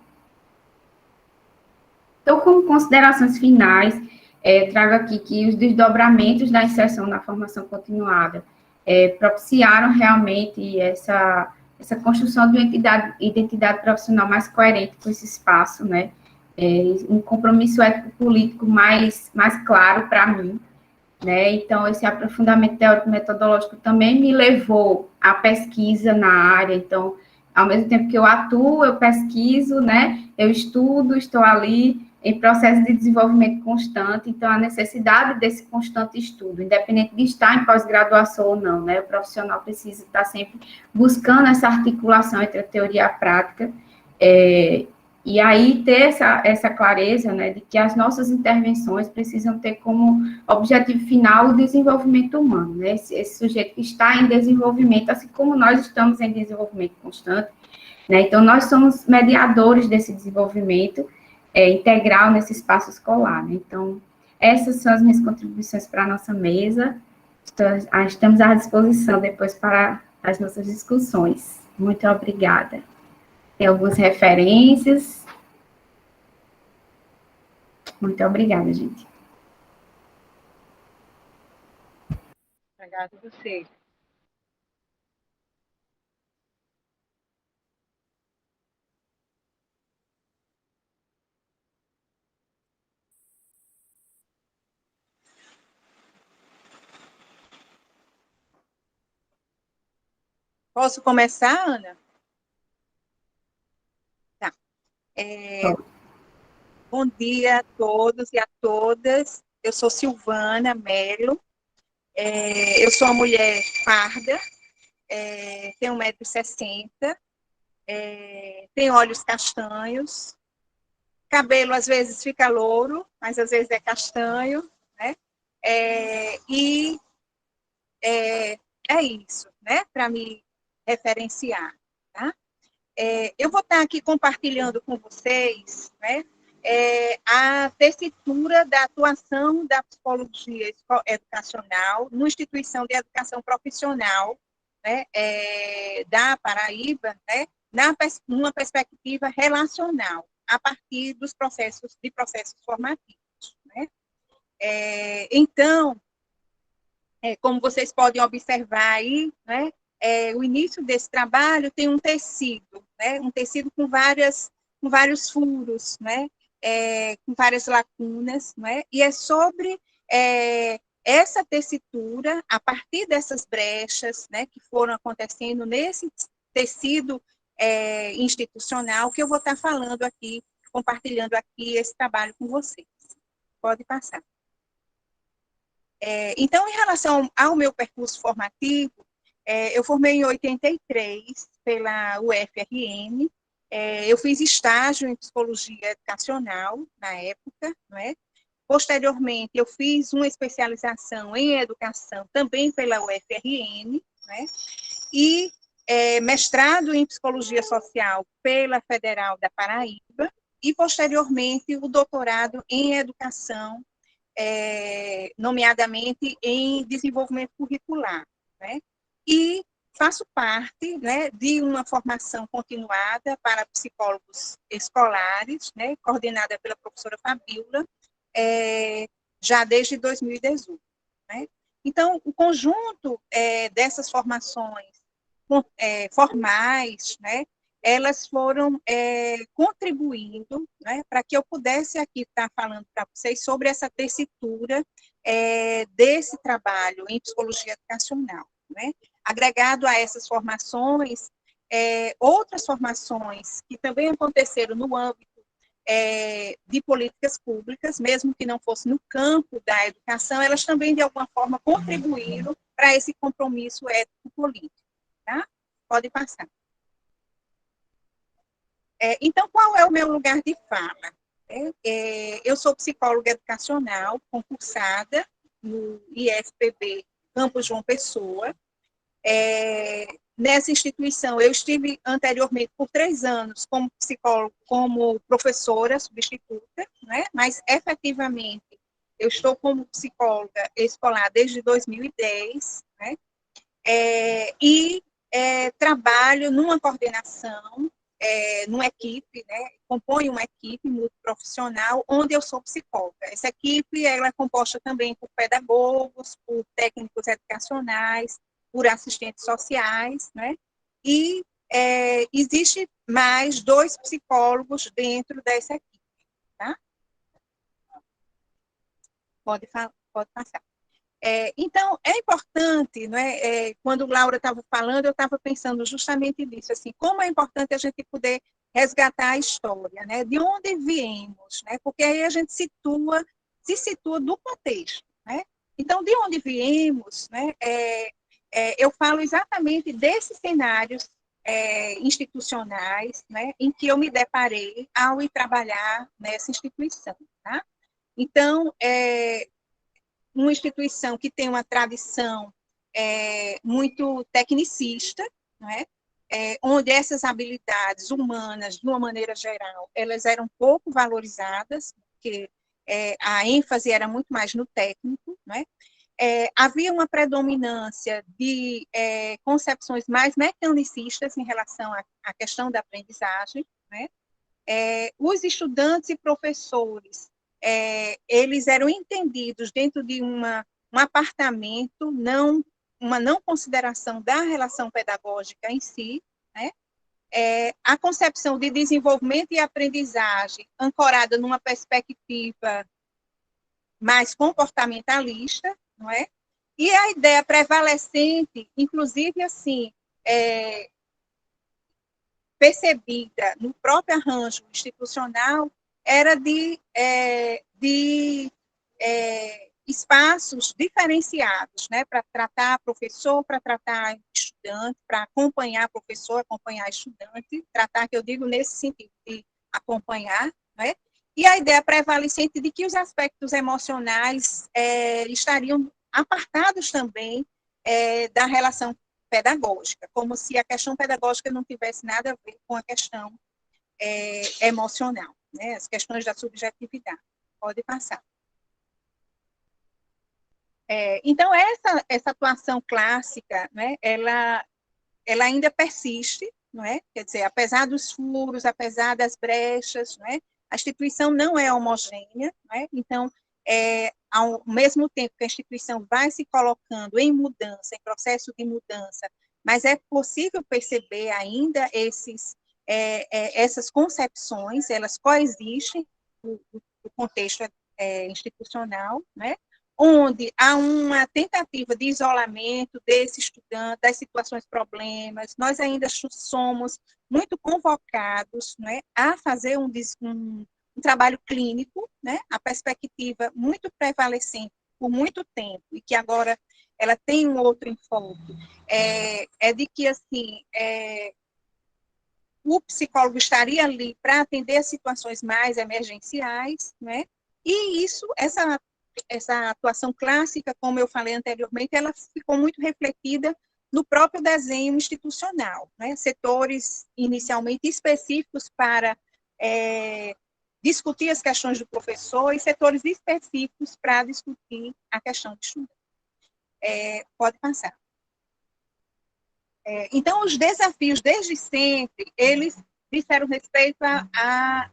Então, como considerações finais, trago aqui que os desdobramentos da inserção na formação continuada propiciaram realmente essa construção de uma identidade profissional mais coerente com esse espaço, né? Um compromisso ético-político mais claro para mim, né? Então, esse aprofundamento teórico-metodológico também me levou à pesquisa na área. Então, ao mesmo tempo que eu atuo, eu pesquiso, né? Eu estudo, estou ali em processo de desenvolvimento constante. Então, a necessidade desse constante estudo, independente de estar em pós-graduação ou não, né? O profissional precisa estar sempre buscando essa articulação entre a teoria e a prática, e aí ter essa clareza, né, de que as nossas intervenções precisam ter como objetivo final o desenvolvimento humano, né, esse sujeito que está em desenvolvimento, assim como nós estamos em desenvolvimento constante, né, então nós somos mediadores desse desenvolvimento integral nesse espaço escolar, né, então essas são as minhas contribuições para a nossa mesa, estamos à disposição depois para as nossas discussões. Muito obrigada. Tem algumas referências. Muito obrigada, gente. Obrigada a você. Posso começar, Ana? Tá. Bom dia a todos e a todas. Eu sou Silvana Melo. Eu sou uma mulher parda, tenho 1,60 m, tenho olhos castanhos, cabelo às vezes fica louro, mas às vezes é castanho, né? E é isso, né? Para me referenciar, tá? Eu vou estar aqui compartilhando com vocês, né, a tessitura da atuação da psicologia educacional no instituição de educação profissional, né, da Paraíba, né, numa perspectiva relacional, a partir dos processos formativos, né? Então, como vocês podem observar aí, né, o início desse trabalho tem um tecido, né, um tecido com vários furos, né, com várias lacunas, né, e é sobre essa tessitura, a partir dessas brechas, né, que foram acontecendo nesse tecido institucional, que eu vou estar falando aqui, compartilhando aqui esse trabalho com vocês. Pode passar. Então, em relação ao meu percurso formativo, eu formei em 83 pela UFRN, eu fiz estágio em psicologia educacional na época, não é? Posteriormente, eu fiz uma especialização em educação também pela UFRN, né? E mestrado em psicologia social pela Federal da Paraíba, e posteriormente o doutorado em educação, nomeadamente em desenvolvimento curricular, né? E faço parte, né, de uma formação continuada para psicólogos escolares, né, coordenada pela professora Fabíola, já desde 2018, né? Então, o conjunto dessas formações formais, né, elas foram contribuindo, né, para que eu pudesse aqui estar falando para vocês sobre essa tessitura desse trabalho em psicologia educacional, né? Agregado a essas formações, outras formações que também aconteceram no âmbito de políticas públicas, mesmo que não fosse no campo da educação, elas também, de alguma forma, contribuíram para esse compromisso ético-político. Tá? Pode passar. Então, qual é o meu lugar de fala? Eu sou psicóloga educacional, concursada no IFPB Campus João Pessoa. Nessa instituição, eu estive anteriormente por 3 anos como psicóloga, como professora substituta, né? Mas efetivamente eu estou como psicóloga escolar desde 2010, né? Trabalho numa coordenação, numa equipe, né? Componho uma equipe multiprofissional onde eu sou psicóloga. Essa equipe ela é composta também por pedagogos, por técnicos educacionais, por assistentes sociais, né? E existe mais 2 psicólogos dentro dessa equipe, tá? Pode passar. Então, é importante, não é? Quando Laura estava falando, eu estava pensando justamente nisso, assim, como é importante a gente poder resgatar a história, né? De onde viemos, né? Porque aí a gente se situa do contexto, né? Então, de onde viemos, né? Eu falo exatamente desses cenários institucionais, né? Em que eu me deparei ao ir trabalhar nessa instituição, tá? Então, uma instituição que tem uma tradição muito tecnicista, não é? Onde essas habilidades humanas, de uma maneira geral, elas eram pouco valorizadas, porque a ênfase era muito mais no técnico, não é? Havia uma predominância de concepções mais mecanicistas em relação à questão da aprendizagem, né? Os estudantes e professores eles eram entendidos dentro de um apartamento, uma não consideração da relação pedagógica em si, né? A concepção de desenvolvimento e aprendizagem ancorada numa perspectiva mais comportamentalista, não é? E a ideia prevalecente, inclusive assim, percebida no próprio arranjo institucional, era de espaços diferenciados, né, para tratar professor, para tratar estudante, para acompanhar professor, acompanhar estudante, tratar, que eu digo nesse sentido, de acompanhar, né, e a ideia prevalecente de que os aspectos emocionais estariam apartados também da relação pedagógica, como se a questão pedagógica não tivesse nada a ver com a questão emocional, né, as questões da subjetividade. Pode passar. Então, essa atuação clássica, né, ela ainda persiste, não é? Quer dizer, apesar dos furos, apesar das brechas, não é? A instituição não é homogênea, não é? Então, ao mesmo tempo que a instituição vai se colocando em mudança, em processo de mudança, mas é possível perceber ainda essas concepções, elas coexistem no contexto institucional, né? Onde há uma tentativa de isolamento desse estudante, das situações problemas, nós ainda somos muito convocados, né, a fazer um trabalho clínico, né, a perspectiva muito prevalecente por muito tempo, e que agora ela tem um outro enfoque, de que, assim, o psicólogo estaria ali para atender as situações mais emergenciais, né, e essa atuação clássica, como eu falei anteriormente, ela ficou muito refletida no próprio desenho institucional, né? Setores inicialmente específicos para discutir as questões do professor e setores específicos para discutir a questão do estudante. Pode passar. Então, os desafios, desde sempre, eles disseram respeito a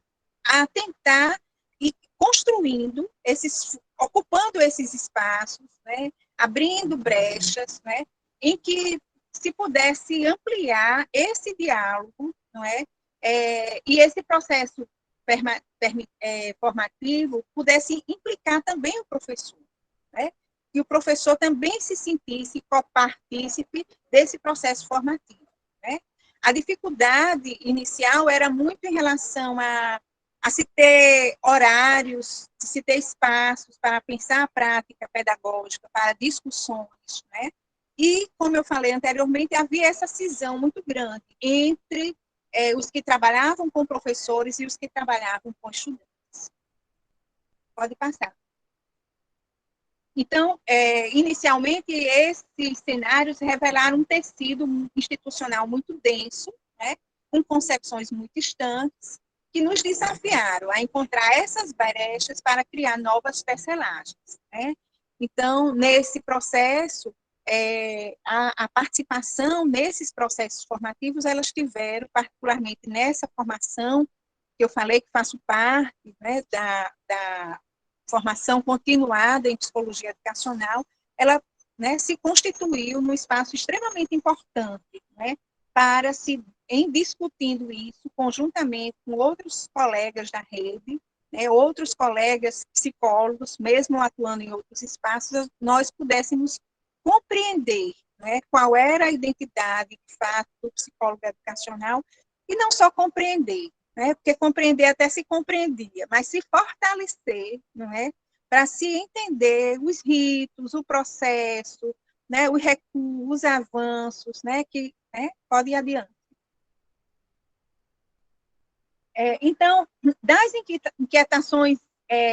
tentar ir construindo ocupando esses espaços, né, abrindo brechas, né, em que se pudesse ampliar esse diálogo não é? E esse processo formativo pudesse implicar também o professor, né? E o professor também se sentisse copartícipe desse processo formativo, né? A dificuldade inicial era muito em relação a se ter horários, se ter espaços para pensar a prática pedagógica, para discussões, né? E, como eu falei anteriormente, havia essa cisão muito grande entre os que trabalhavam com professores e os que trabalhavam com estudantes. Pode passar. Então, inicialmente, esses cenários revelaram um tecido institucional muito denso, né, com concepções muito distantes, que nos desafiaram a encontrar essas brechas para criar novas tecelagens, né? Então, nesse processo, a participação nesses processos formativos, elas tiveram, particularmente nessa formação, que eu falei que faço parte, né, da formação continuada em psicologia educacional, ela, né, se constituiu num espaço extremamente importante, né, para se, em discutindo isso, conjuntamente com outros colegas da rede, né, outros colegas psicólogos, mesmo atuando em outros espaços, nós pudéssemos compreender, né, qual era a identidade, de fato, do psicólogo educacional, e não só compreender, né, porque compreender até se compreendia, mas se fortalecer, não é, para se entender os ritos, o processo, né, os recuos, os avanços, né, que, né, pode ir adiante. Então, das inquietações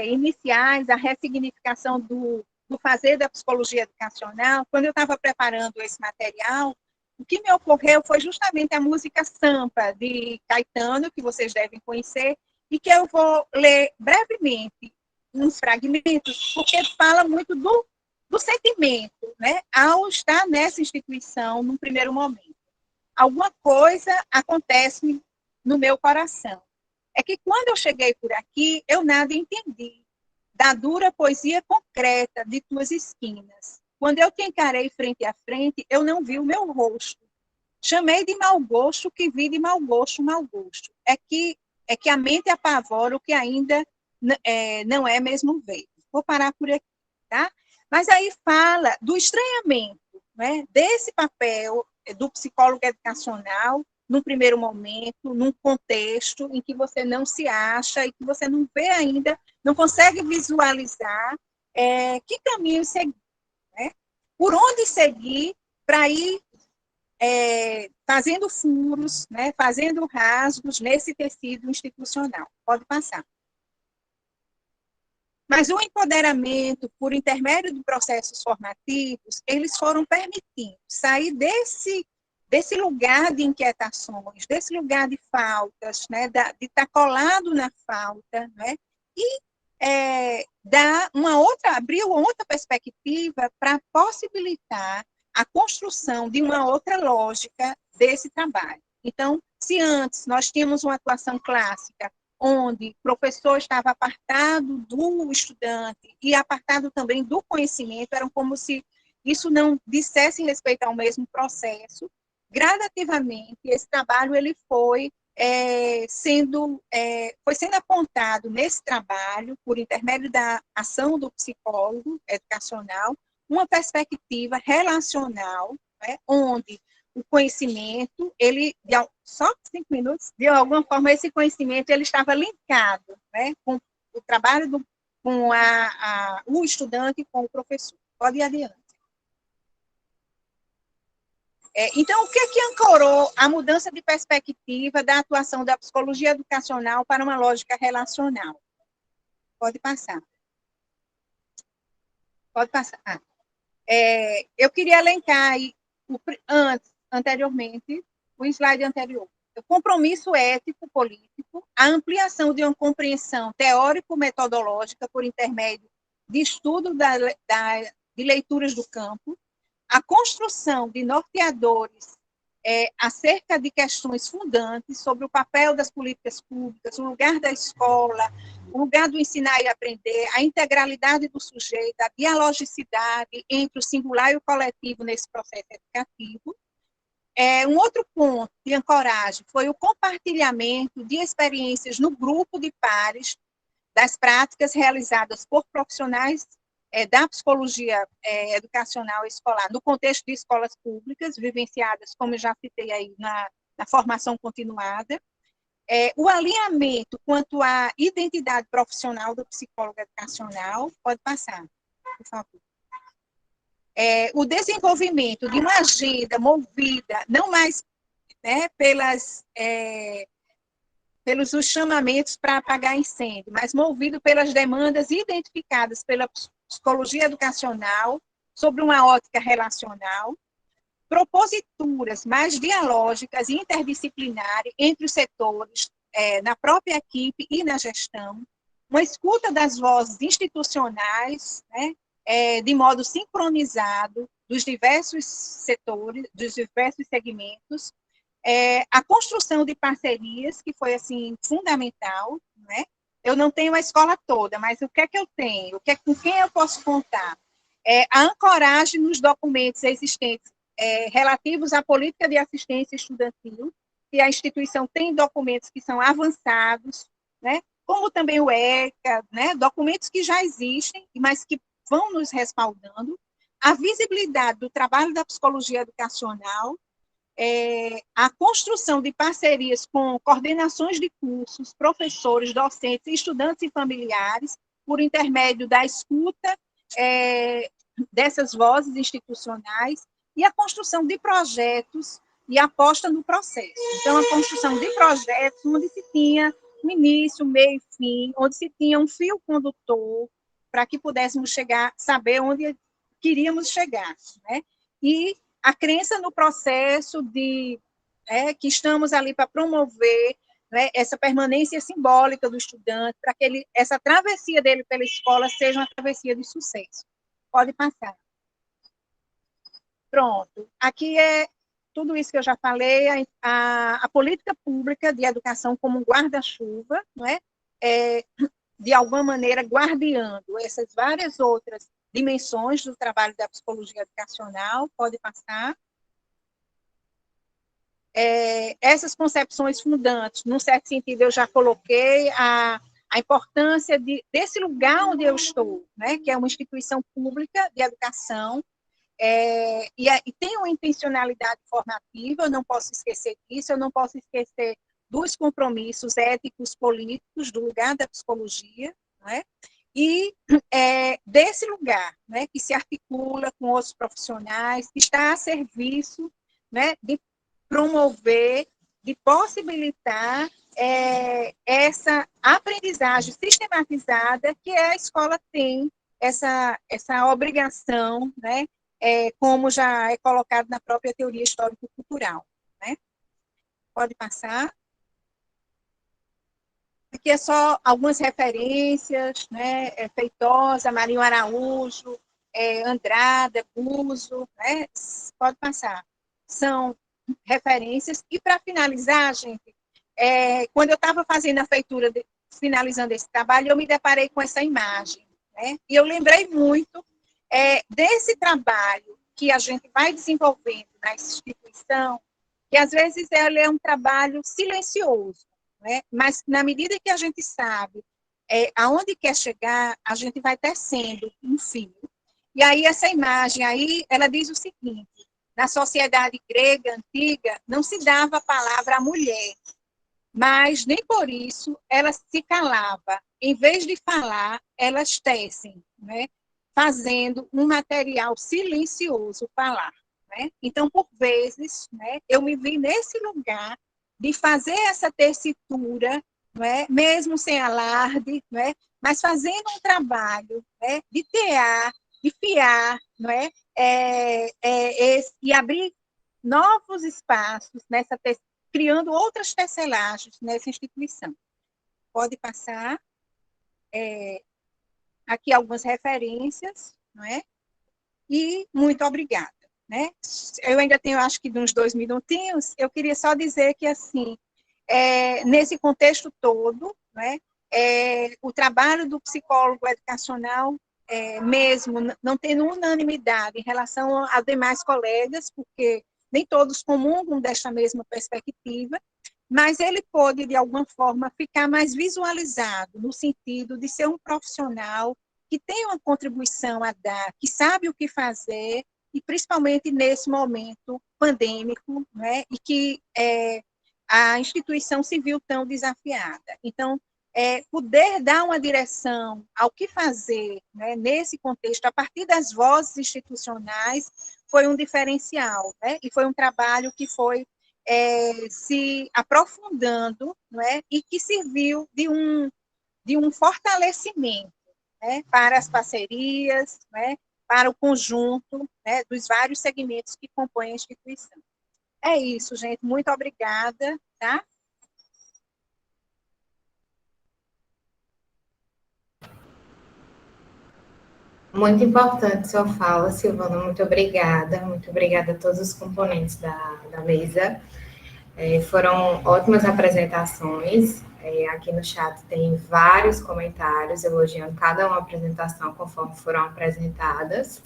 iniciais, a ressignificação do fazer da psicologia educacional, quando eu estava preparando esse material, o que me ocorreu foi justamente a música Sampa, de Caetano, que vocês devem conhecer, e que eu vou ler brevemente uns fragmentos, porque fala muito do sentimento, né, ao estar nessa instituição, num primeiro momento. Alguma coisa acontece no meu coração. É que quando eu cheguei por aqui, eu nada entendi da dura poesia concreta de tuas esquinas. Quando eu te encarei frente a frente, eu não vi o meu rosto. Chamei de mau gosto que vi de mau gosto, mau gosto. É que a mente apavora o que ainda não é mesmo veio. Vou parar por aqui, tá? Mas aí fala do estranhamento, né, desse papel do psicólogo educacional, num primeiro momento, num contexto em que você não se acha e que você não vê ainda, não consegue visualizar que caminho seguir, né? Por onde seguir para ir fazendo furos, né, fazendo rasgos nesse tecido institucional. Pode passar. Mas o empoderamento, por intermédio de processos formativos, eles foram permitindo sair desse lugar de inquietações, desse lugar de faltas, né, de estar colado na falta, né, e abrir uma outra perspectiva para possibilitar a construção de uma outra lógica desse trabalho. Então, se antes nós tínhamos uma atuação clássica, onde o professor estava apartado do estudante e apartado também do conhecimento, eram como se isso não dissesse respeito ao mesmo processo. Gradativamente, esse trabalho ele foi sendo apontado nesse trabalho, por intermédio da ação do psicólogo educacional, uma perspectiva relacional, né, onde o conhecimento, só 5 minutos, de alguma forma, esse conhecimento ele estava linkado, né, com o trabalho com o estudante e com o professor. Pode ir adiante. Então, o que é que ancorou a mudança de perspectiva da atuação da psicologia educacional para uma lógica relacional? Pode passar. Pode passar. Eu queria elencar aí, anteriormente, o slide anterior. O compromisso ético-político, a ampliação de uma compreensão teórico-metodológica por intermédio de estudo de leituras do campo, a construção de norteadores acerca de questões fundantes sobre o papel das políticas públicas, o lugar da escola, o lugar do ensinar e aprender, a integralidade do sujeito, a dialogicidade entre o singular e o coletivo nesse processo educativo, Um outro ponto de ancoragem foi o compartilhamento de experiências no grupo de pares das práticas realizadas por profissionais da psicologia educacional escolar, no contexto de escolas públicas, vivenciadas, como eu já citei aí, na formação continuada. O alinhamento quanto à identidade profissional do psicólogo educacional, pode passar, por favor. O desenvolvimento de uma agenda movida, não mais pelos os chamamentos para apagar incêndio, mas movido pelas demandas identificadas pela psicologia educacional sobre uma ótica relacional, proposituras mais dialógicas e interdisciplinares entre os setores, na própria equipe e na gestão, uma escuta das vozes institucionais, de modo sincronizado dos diversos setores, dos diversos segmentos, a construção de parcerias, que foi, assim, fundamental, né? Eu não tenho a escola toda, mas o que é que eu tenho? Com quem eu posso contar? A ancoragem nos documentos existentes relativos à política de assistência estudantil, e a instituição tem documentos que são avançados, né? Como também o ECA, né? Documentos que já existem, mas que vão nos respaldando, a visibilidade do trabalho da psicologia educacional, a construção de parcerias com coordenações de cursos, professores, docentes, estudantes e familiares, por intermédio da escuta dessas vozes institucionais, e a construção de projetos e aposta no processo. Então, a construção de projetos onde se tinha um início, meio e fim, onde se tinha um fio condutor, para que pudéssemos saber onde queríamos chegar, né? E a crença no processo que estamos ali para promover, né, essa permanência simbólica do estudante, para que essa travessia dele pela escola seja uma travessia de sucesso. Pode passar. Pronto. Aqui é tudo isso que eu já falei, a política pública de educação como um guarda-chuva, não é? De alguma maneira, guardiando essas várias outras dimensões do trabalho da psicologia educacional. Pode passar. Essas concepções fundantes, num certo sentido, eu já coloquei a importância desse lugar onde eu estou, né, que é uma instituição pública de educação, e tem uma intencionalidade formativa, eu não posso esquecer disso, eu não posso esquecer dos compromissos éticos, políticos, do lugar da psicologia, né? E desse lugar, né, que se articula com outros profissionais, que está a serviço, né, de promover, de possibilitar essa aprendizagem sistematizada que a escola tem, essa obrigação, né, como já é colocado na própria teoria histórico-cultural, né? Pode passar. Aqui é só algumas referências, né? Feitosa, Marinho Araújo, Andrada, Buzo, né? Pode passar. São referências. E, para finalizar, gente, quando eu estava fazendo a feitura, finalizando esse trabalho, eu me deparei com essa imagem, né? E eu lembrei muito desse trabalho que a gente vai desenvolvendo na instituição, que às vezes ele é um trabalho silencioso, né? Mas na medida que a gente sabe aonde quer chegar, a gente vai tecendo um fio. E aí essa imagem aí, ela diz o seguinte: na sociedade grega antiga não se dava a palavra à mulher, mas nem por isso ela se calava. Em vez de falar, elas tecem, né? Fazendo um material silencioso falar, né? Então, por vezes, né, eu me vi nesse lugar de fazer essa tessitura, né, mesmo sem alarde, né, mas fazendo um trabalho, né, de tear, de fiar, né, e abrir novos espaços, criando outras tecelagens nessa instituição. Pode passar. Aqui algumas referências, não é? E muito obrigada, né? Eu ainda tenho, acho que, uns 2 minutinhos. Eu queria só dizer que, assim, nesse contexto todo, né, o trabalho do psicólogo educacional, mesmo não tendo unanimidade em relação a demais colegas, porque nem todos comungam desta mesma perspectiva, mas ele pôde, de alguma forma, ficar mais visualizado, no sentido de ser um profissional que tem uma contribuição a dar, que sabe o que fazer, e principalmente nesse momento pandêmico, né, e que a instituição se viu tão desafiada. Então, poder dar uma direção ao que fazer, né, nesse contexto, a partir das vozes institucionais, foi um diferencial, né, e foi um trabalho que foi se aprofundando, né, e que serviu de um fortalecimento, né, para as parcerias, né, para o conjunto, né, dos vários segmentos que compõem a instituição. É isso, gente. Muito obrigada, tá? Muito importante sua fala, Silvana. Muito obrigada. Muito obrigada a todos os componentes da mesa. Foram ótimas apresentações. Aqui no chat tem vários comentários elogiando cada uma apresentação conforme foram apresentadas.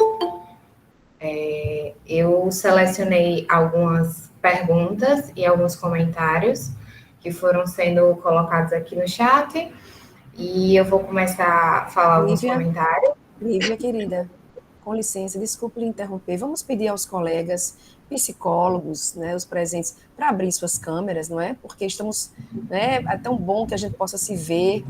Eu selecionei algumas perguntas e alguns comentários que foram sendo colocados aqui no chat e eu vou começar a falar alguns comentários. Lívia, querida, com licença, desculpe lhe interromper. Vamos pedir aos colegas psicólogos, né, os presentes, para abrir suas câmeras, não é? Porque estamos, né, é tão bom que a gente possa se ver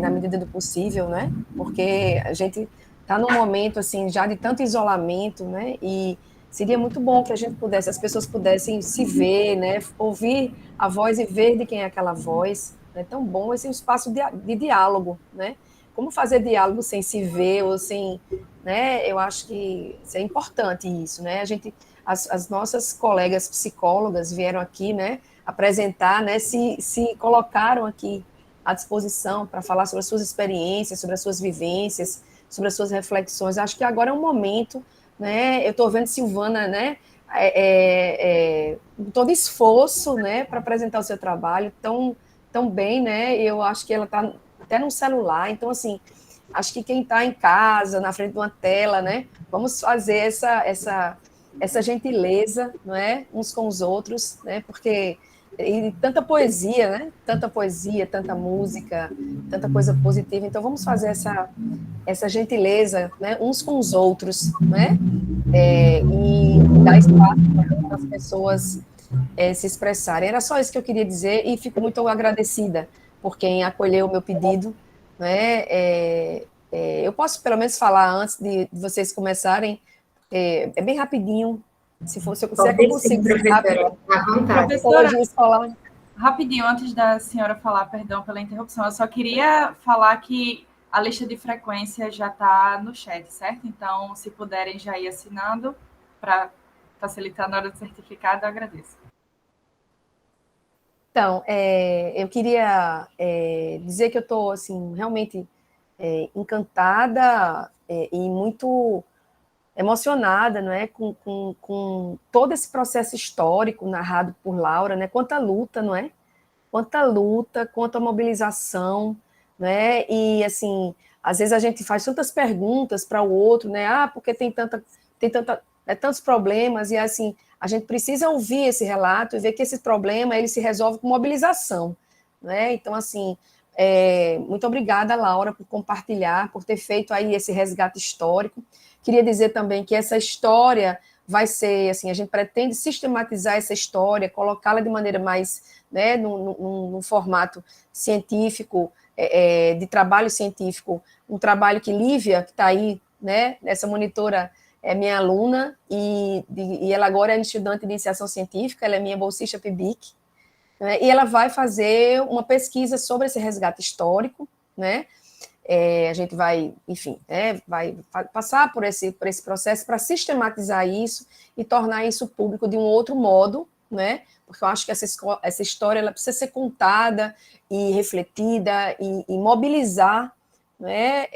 na medida do possível, né? Porque a gente está num momento, assim, já de tanto isolamento, né? E seria muito bom que a gente pudesse, as pessoas pudessem se ver, né? Ouvir a voz e ver de quem é aquela voz. É tão bom esse espaço de diálogo, né? Como fazer diálogo sem se ver ou sem, né? Eu acho que é importante isso, né? As nossas colegas psicólogas vieram aqui, né? Apresentar, né? Se colocaram aqui à disposição para falar sobre as suas experiências, sobre as suas vivências, sobre as suas reflexões. Acho que agora é um momento, né? Eu estou vendo Silvana, né? Todo esforço, né? Para apresentar o seu trabalho tão bem, né? Eu acho que ela está até no celular, então, assim, acho que quem está em casa, na frente de uma tela, né, vamos fazer essa gentileza, não é, uns com os outros, né, porque e tanta poesia, né, tanta música, tanta coisa positiva, então vamos fazer essa gentileza, né, uns com os outros, né, e dar espaço para as pessoas se expressarem. Era só isso que eu queria dizer e fico muito agradecida por quem acolheu o meu pedido, né? Eu posso pelo menos falar antes de vocês começarem, é bem rapidinho, se é que eu consigo ser rápido. Professora, falar. Rapidinho, antes da senhora falar, perdão pela interrupção, eu só queria falar que a lista de frequência já está no chat, certo? Então, se puderem já ir assinando para facilitar na hora do certificado, eu agradeço. Então, eu queria dizer que eu estou, assim, realmente encantada e muito emocionada, não é, com todo esse processo histórico narrado por Laura, né, quanta luta, não é? Quanta luta, quanta mobilização, né, e, assim, às vezes a gente faz tantas perguntas para o outro, né, porque tem tantos problemas, e, assim, a gente precisa ouvir esse relato e ver que esse problema ele se resolve com mobilização, né? Então, assim, muito obrigada, Laura, por compartilhar, por ter feito aí esse resgate histórico. Queria dizer também que essa história vai ser, assim, a gente pretende sistematizar essa história, colocá-la de maneira mais, né, num formato científico, de trabalho científico, um trabalho que Lívia, que está aí, né, essa monitora, é minha aluna, e ela agora é estudante de iniciação científica, ela é minha bolsista PIBIC, né, e ela vai fazer uma pesquisa sobre esse resgate histórico, né, a gente vai, enfim, vai passar por esse processo para sistematizar isso e tornar isso público de um outro modo, né, porque eu acho que essa história ela precisa ser contada e refletida e mobilizar, né,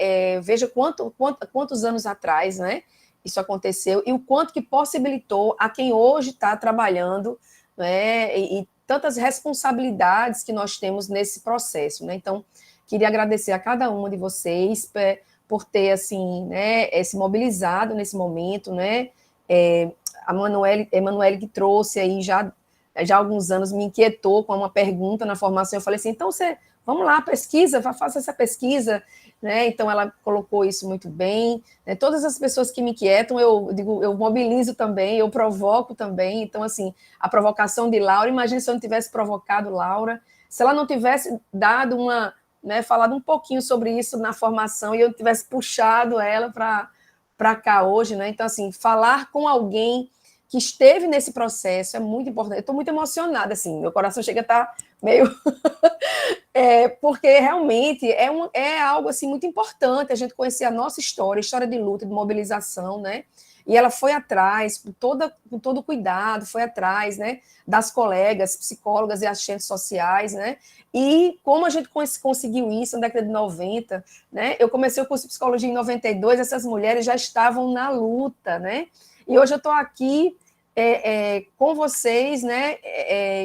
veja quantos anos atrás, né, isso aconteceu, e o quanto que possibilitou a quem hoje está trabalhando, né, e tantas responsabilidades que nós temos nesse processo, né, então, queria agradecer a cada uma de vocês por ter, assim, né, se mobilizado nesse momento, né, a Emanuele que trouxe aí já há alguns anos, me inquietou com uma pergunta na formação, eu falei assim, então vamos lá, pesquisa, faça essa pesquisa, né? Então ela colocou isso muito bem, né? Todas as pessoas que me inquietam, eu mobilizo também, eu provoco também, então assim, a provocação de Laura, imagine se eu não tivesse provocado Laura, se ela não tivesse dado falado um pouquinho sobre isso na formação e eu tivesse puxado ela para cá hoje, né? Então assim, falar com alguém que esteve nesse processo é muito importante. Eu estou muito emocionada, assim, meu coração chega a estar meio... porque realmente é algo assim, muito importante a gente conhecer a nossa história, história de luta, de mobilização, né? E ela foi atrás, com todo cuidado, foi atrás, né, das colegas, psicólogas e assistentes sociais, né? E como a gente conseguiu isso na década de 90, né? Eu comecei o curso de psicologia em 92, essas mulheres já estavam na luta, né? E hoje eu estou aqui com vocês, né,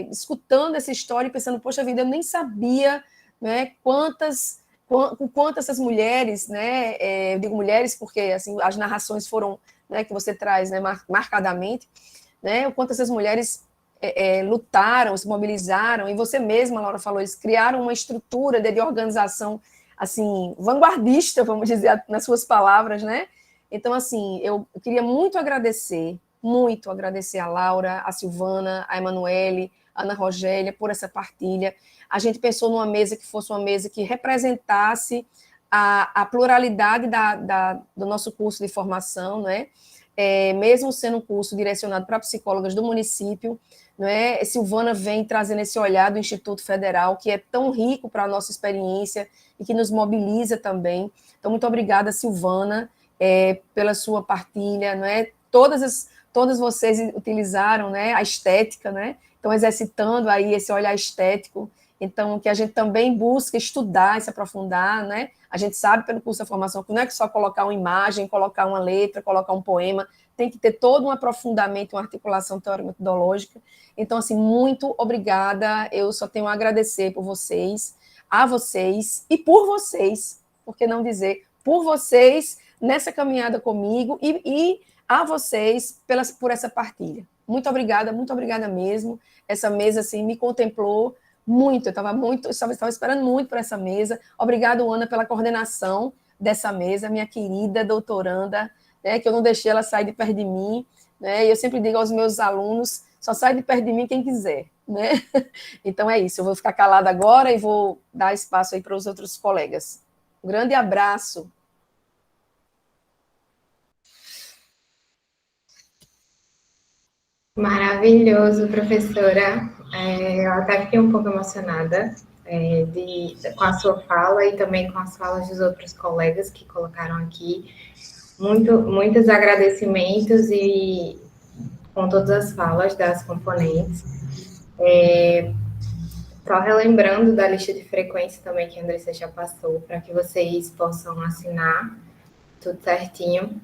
escutando essa história e pensando, poxa vida, eu nem sabia, né, quantas essas mulheres, né, eu digo mulheres porque assim, as narrações foram, né, que você traz, né, marcadamente, né, o quanto essas mulheres lutaram, se mobilizaram, e você mesma, Laura, falou isso, criaram uma estrutura de organização, assim, vanguardista, vamos dizer, nas suas palavras, né, então, assim, eu queria muito agradecer a Laura, a Silvana, a Emanuele, a Ana Rogélia, por essa partilha. A gente pensou numa mesa que fosse uma mesa que representasse a pluralidade do nosso curso de formação, né? Mesmo sendo um curso direcionado para psicólogas do município, né? Silvana vem trazendo esse olhar do Instituto Federal, que é tão rico para a nossa experiência e que nos mobiliza também. Então, muito obrigada, Silvana, pela sua partilha, não é? Todas vocês utilizaram, né, a estética, né? Estão exercitando aí esse olhar estético. Então, que a gente também busca estudar, se aprofundar, né? A gente sabe pelo curso da formação que não é só colocar uma imagem, colocar uma letra, colocar um poema, tem que ter todo um aprofundamento, uma articulação teórico-metodológica. Então, assim, muito obrigada. Eu só tenho a agradecer por vocês, a vocês e por vocês, por que não dizer, por vocês nessa caminhada comigo e a vocês por essa partilha. Muito obrigada mesmo. Essa mesa assim, me contemplou muito, eu estava esperando muito por essa mesa. Obrigado, Ana, pela coordenação dessa mesa, minha querida doutoranda, né, que eu não deixei ela sair de perto de mim, né, e eu sempre digo aos meus alunos, só sai de perto de mim quem quiser, né? Então é isso, eu vou ficar calada agora e vou dar espaço aí para os outros colegas. Um grande abraço. Maravilhoso, professora. Eu até fiquei um pouco emocionada com a sua fala e também com as falas dos outros colegas que colocaram aqui. Muitos agradecimentos e com todas as falas das componentes. Só relembrando da lista de frequência também que a Andressa já passou, para que vocês possam assinar tudo certinho.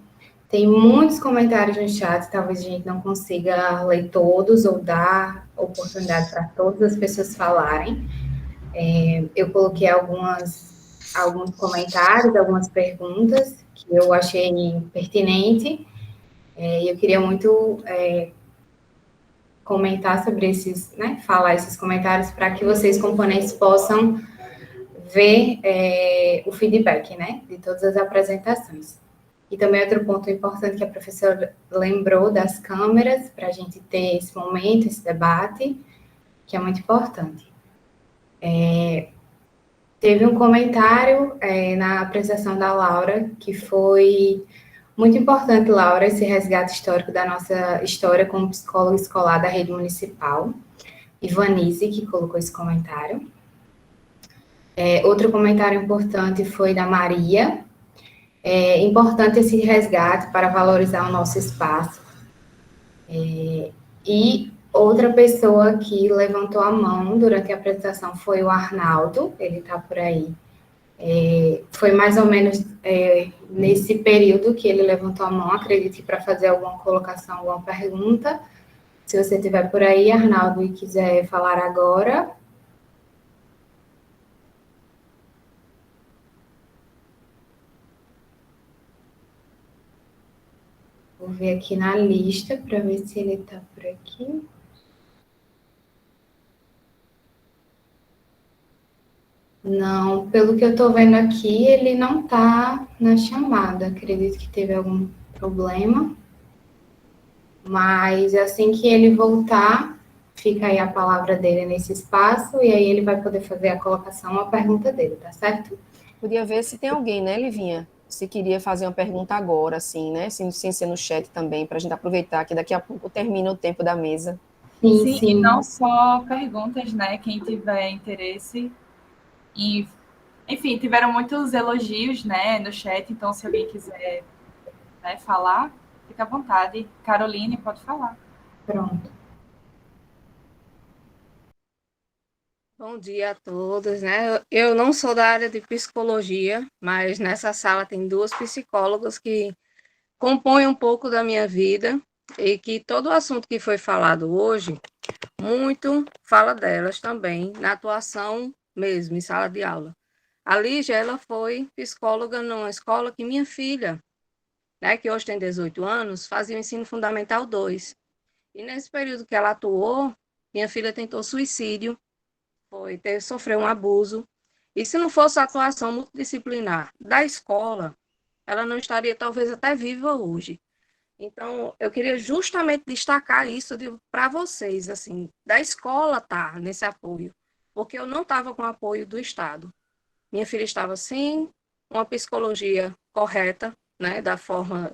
Tem muitos comentários no chat, talvez a gente não consiga ler todos ou dar oportunidade para todas as pessoas falarem. Eu coloquei alguns comentários, algumas perguntas que eu achei pertinente, e eu queria muito comentar sobre esses, né, falar esses comentários para que vocês, componentes, possam ver o feedback, né, de todas as apresentações. E também outro ponto importante que a professora lembrou das câmeras, para a gente ter esse momento, esse debate, que é muito importante. Teve um comentário na apresentação da Laura, que foi muito importante, Laura, esse resgate histórico da nossa história como psicóloga escolar da rede municipal. Ivanise, que colocou esse comentário. Outro comentário importante foi da Maria. É importante esse resgate para valorizar o nosso espaço. E outra pessoa que levantou a mão durante a apresentação foi o Arnaldo, ele está por aí. Foi mais ou menos nesse período que ele levantou a mão, acredito que para fazer alguma colocação, alguma pergunta. Se você estiver por aí, Arnaldo, e quiser falar agora. Vou ver aqui na lista para ver se ele está por aqui. Não, pelo que eu estou vendo aqui, ele não está na chamada. Acredito que teve algum problema. Mas assim que ele voltar, fica aí a palavra dele nesse espaço, e aí ele vai poder fazer a colocação, a pergunta dele, tá certo? Podia ver se tem alguém, né, Livinha? Se queria fazer uma pergunta agora, assim, né? Sem ser no chat também, para a gente aproveitar que daqui a pouco termina o tempo da mesa. Sim, Sim, sim. e não só perguntas, né? Quem tiver interesse e, enfim, tiveram muitos elogios, né, no chat, então se alguém quiser, né, falar, fica à vontade. Caroline, pode falar. Pronto. Bom dia a todos, né? Eu não sou da área de psicologia, mas nessa sala tem duas psicólogas que compõem um pouco da minha vida e que todo o assunto que foi falado hoje, muito fala delas também, na atuação mesmo, em sala de aula. A Lígia, ela foi psicóloga numa escola que minha filha, né, que hoje tem 18 anos, fazia o ensino fundamental 2. E nesse período que ela atuou, minha filha tentou suicídio, sofreu um abuso. E se não fosse a atuação multidisciplinar da escola, ela não estaria talvez até viva hoje. Então, eu queria justamente destacar isso para vocês, assim, da escola tá nesse apoio, porque eu não estava com apoio do Estado. Minha filha estava sem uma psicologia correta, né, da forma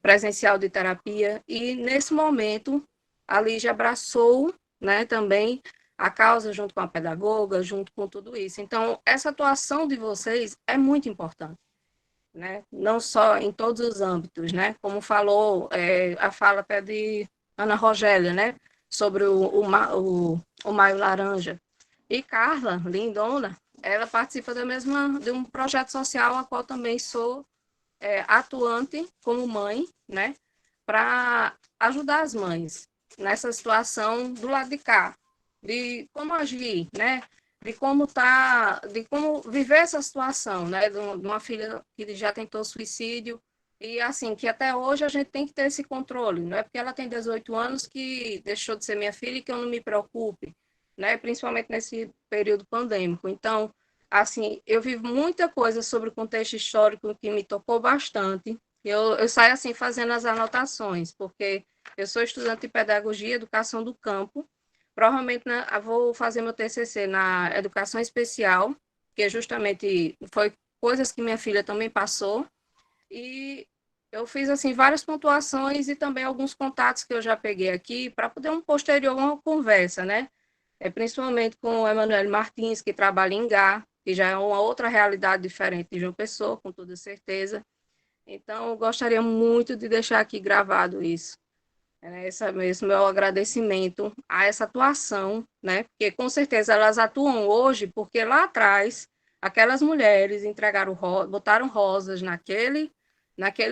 presencial de terapia, e nesse momento a Lígia abraçou, né, também a causa junto com a pedagoga, junto com tudo isso. Então, essa atuação de vocês é muito importante, né? Não só em todos os âmbitos, né? Como falou a fala até de Ana Rogélia, né? Sobre o Maio Laranja. E Carla, lindona, ela participa de um projeto social, a qual também sou atuante como mãe, né? Para ajudar as mães nessa situação do lado de cá, de como agir, né? De como viver essa situação, né? De uma filha que já tentou suicídio, e assim, que até hoje a gente tem que ter esse controle, não é porque ela tem 18 anos que deixou de ser minha filha e que eu não me preocupe, né? Principalmente nesse período pandêmico. Então, assim, eu vivo muita coisa sobre o contexto histórico que me tocou bastante. Eu saio assim fazendo as anotações, porque eu sou estudante de pedagogia e educação do campo. Provavelmente eu vou fazer meu TCC na educação especial, que justamente foi coisas que minha filha também passou. E eu fiz assim várias pontuações e também alguns contatos que eu já peguei aqui para poder posterior uma conversa, né? Principalmente com o Emanuel Martins, que trabalha em GA, que já é uma outra realidade diferente de João Pessoa, com toda certeza. Então, eu gostaria muito de deixar aqui gravado isso. Esse mesmo meu agradecimento a essa atuação, né? Porque com certeza elas atuam hoje porque lá atrás aquelas mulheres entregaram, botaram rosas naquele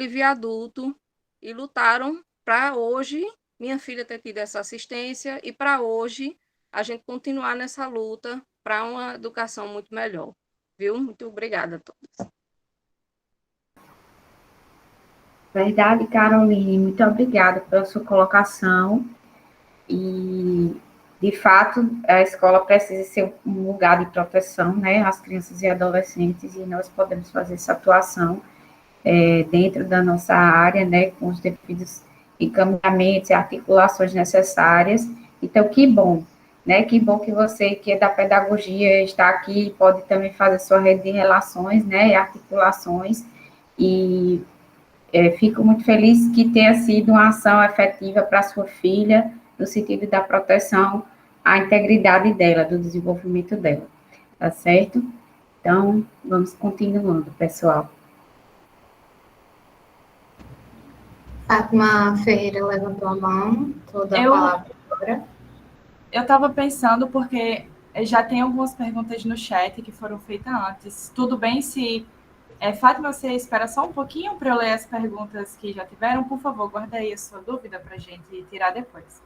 viaduto e lutaram para hoje minha filha ter tido essa assistência e para hoje a gente continuar nessa luta para uma educação muito melhor. Viu? Muito obrigada a todos. Verdade, Caroline, muito obrigada pela sua colocação. E, de fato, a escola precisa ser um lugar de proteção, né, às crianças e adolescentes, e nós podemos fazer essa atuação dentro da nossa área, né, com os devidos encaminhamentos e articulações necessárias. Então, que bom, né, que bom que você, que é da pedagogia, está aqui e pode também fazer sua rede de relações, né, e articulações, e fico muito feliz que tenha sido uma ação efetiva para sua filha, no sentido da proteção à integridade dela, do desenvolvimento dela, tá certo? Então, vamos continuando, pessoal. Fátima Ferreira levantou a mão, toda a palavra agora. Eu estava pensando, porque já tem algumas perguntas no chat que foram feitas antes. Tudo bem se... Fátima, você espera só um pouquinho para eu ler as perguntas que já tiveram? Por favor, guarda aí a sua dúvida para a gente tirar depois.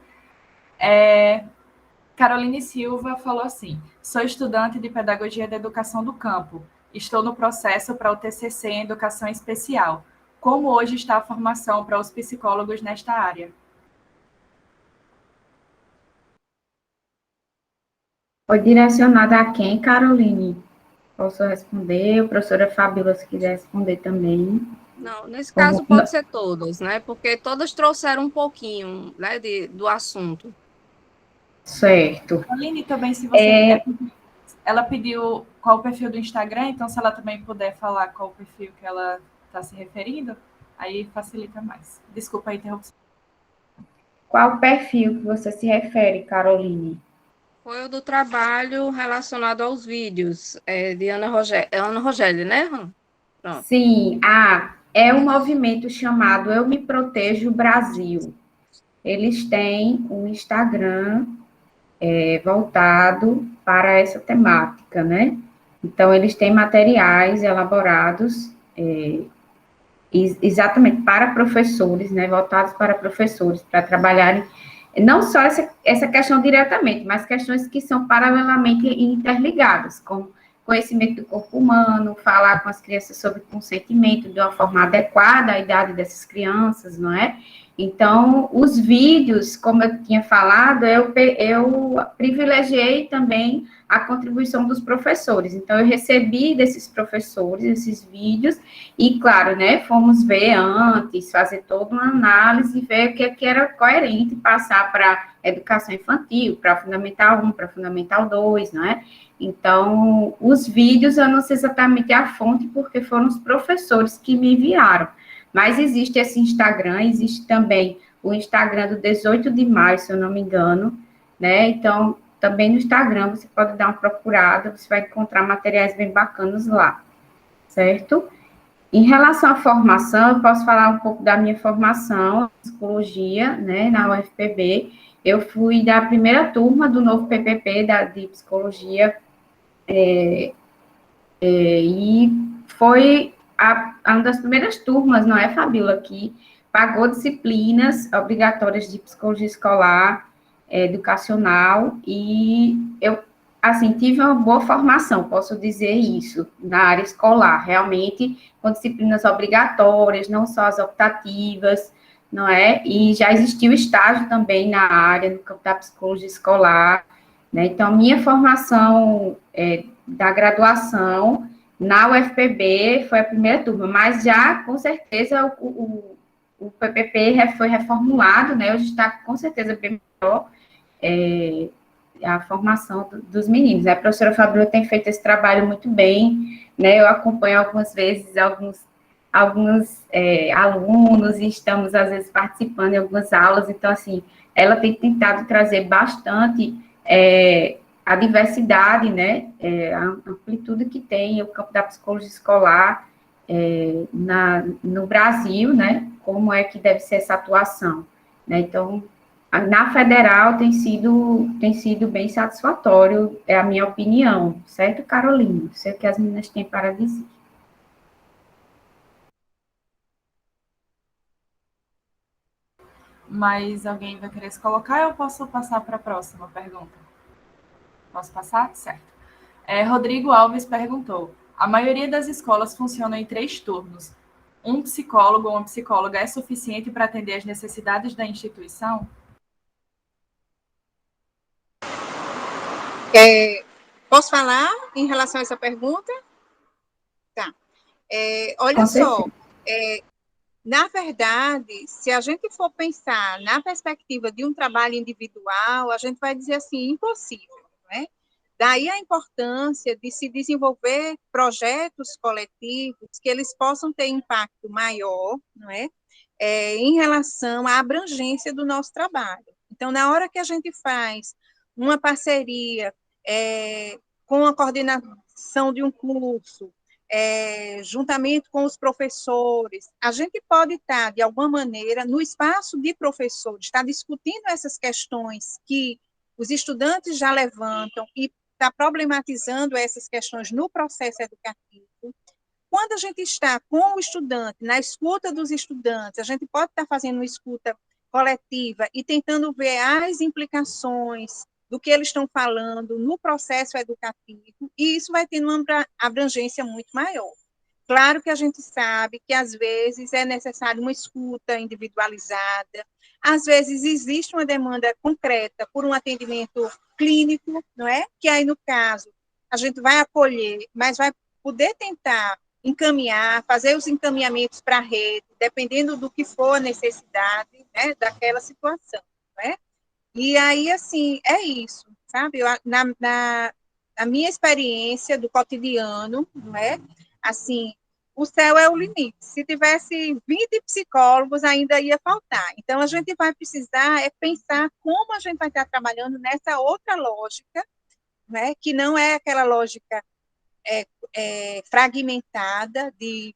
Caroline Silva falou assim: sou estudante de Pedagogia da Educação do Campo. Estou no processo para o TCC em Educação Especial. como hoje está a formação para os psicólogos nesta área? Foi direcionada a quem, Caroline? Posso responder? A professora Fabíola, se quiser responder também. Não, nesse caso Como- pode ser todas, né? Porque todas trouxeram um pouquinho, né, do assunto. Certo. Aline, também, se você... Ela pediu qual o perfil do Instagram, então se ela também puder falar qual o perfil que ela está se referindo, aí facilita mais. Desculpa a interrupção. Qual o perfil que você se refere, Caroline? Foi o do trabalho relacionado aos vídeos, de Ana Rogélia. É Ana Rogélia, né? Pronto. Sim, é um movimento chamado Eu Me Protejo Brasil. Eles têm um Instagram voltado para essa temática, né? Então, eles têm materiais elaborados exatamente para professores, né? Voltados para professores, para trabalharem não só essa questão diretamente, mas questões que são paralelamente interligadas, como conhecimento do corpo humano, falar com as crianças sobre consentimento de uma forma adequada à idade dessas crianças, não é? Então, os vídeos, como eu tinha falado, eu privilegiei também a contribuição dos professores. Então, eu recebi desses professores esses vídeos e, claro, né, fomos ver antes, fazer toda uma análise, ver o que era coerente passar para educação infantil, para Fundamental 1, para Fundamental 2, não é? Então, os vídeos, eu não sei exatamente a fonte, porque foram os professores que me enviaram. Mas existe esse Instagram, existe também o Instagram do 18 de maio, se eu não me engano, né? Então, também no Instagram você pode dar uma procurada, você vai encontrar materiais bem bacanas lá, certo? Em relação à formação, eu posso falar um pouco da minha formação em psicologia, né, na UFPB. Eu fui da primeira turma do novo PPP de psicologia, e foi uma das primeiras turmas, não é, Fabíola, que pagou disciplinas obrigatórias de psicologia escolar, educacional, e eu, assim, tive uma boa formação, posso dizer isso, na área escolar, realmente, com disciplinas obrigatórias, não só as optativas, não é? E já existiu estágio também na área, no campo da psicologia escolar, né? Então, minha formação da graduação na UFPB foi a primeira turma, mas já, com certeza, o PPP foi reformulado, né? Hoje está, com certeza, bem melhor a formação dos meninos. A professora Fabrício tem feito esse trabalho muito bem, né? Eu acompanho algumas vezes alguns alunos e estamos, às vezes, participando em algumas aulas. Então, assim, ela tem tentado trazer bastante a diversidade, né, a amplitude que tem o campo da psicologia escolar no Brasil, né, como é que deve ser essa atuação, né, então, na federal tem sido bem satisfatório, é a minha opinião, certo, Carolina? Sei o que as meninas têm para dizer. Mas alguém vai querer se colocar ou eu posso passar para a próxima pergunta? Posso passar? Certo. Rodrigo Alves perguntou: a maioria das escolas funciona em 3 turnos. Um psicólogo ou uma psicóloga é suficiente para atender as necessidades da instituição? Posso falar em relação a essa pergunta? Tá. Olha Com só, certeza. na verdade, se a gente for pensar na perspectiva de um trabalho individual, a gente vai dizer assim, impossível, não é? Daí a importância de se desenvolver projetos coletivos que eles possam ter impacto maior, não é? Em relação à abrangência do nosso trabalho. Então, na hora que a gente faz uma parceria com a coordenação de um curso, juntamente com os professores, a gente pode estar, de alguma maneira, no espaço de professores, estar discutindo essas questões que os estudantes já levantam e está problematizando essas questões no processo educativo. Quando a gente está com o estudante, na escuta dos estudantes, a gente pode estar fazendo uma escuta coletiva e tentando ver as implicações do que eles estão falando no processo educativo, e isso vai tendo uma abrangência muito maior. Claro que a gente sabe que, às vezes, é necessário uma escuta individualizada, às vezes existe uma demanda concreta por um atendimento clínico, não é? Que aí, no caso, a gente vai acolher, mas vai poder tentar encaminhar, fazer os encaminhamentos para a rede, dependendo do que for a necessidade, né, daquela situação, não é? E aí, assim, é isso, sabe? Na minha experiência do cotidiano, não é? Assim, o céu é o limite. Se tivesse 20 psicólogos, ainda ia faltar. Então, a gente vai precisar pensar como a gente vai estar trabalhando nessa outra lógica, né? Que não é aquela lógica fragmentada de,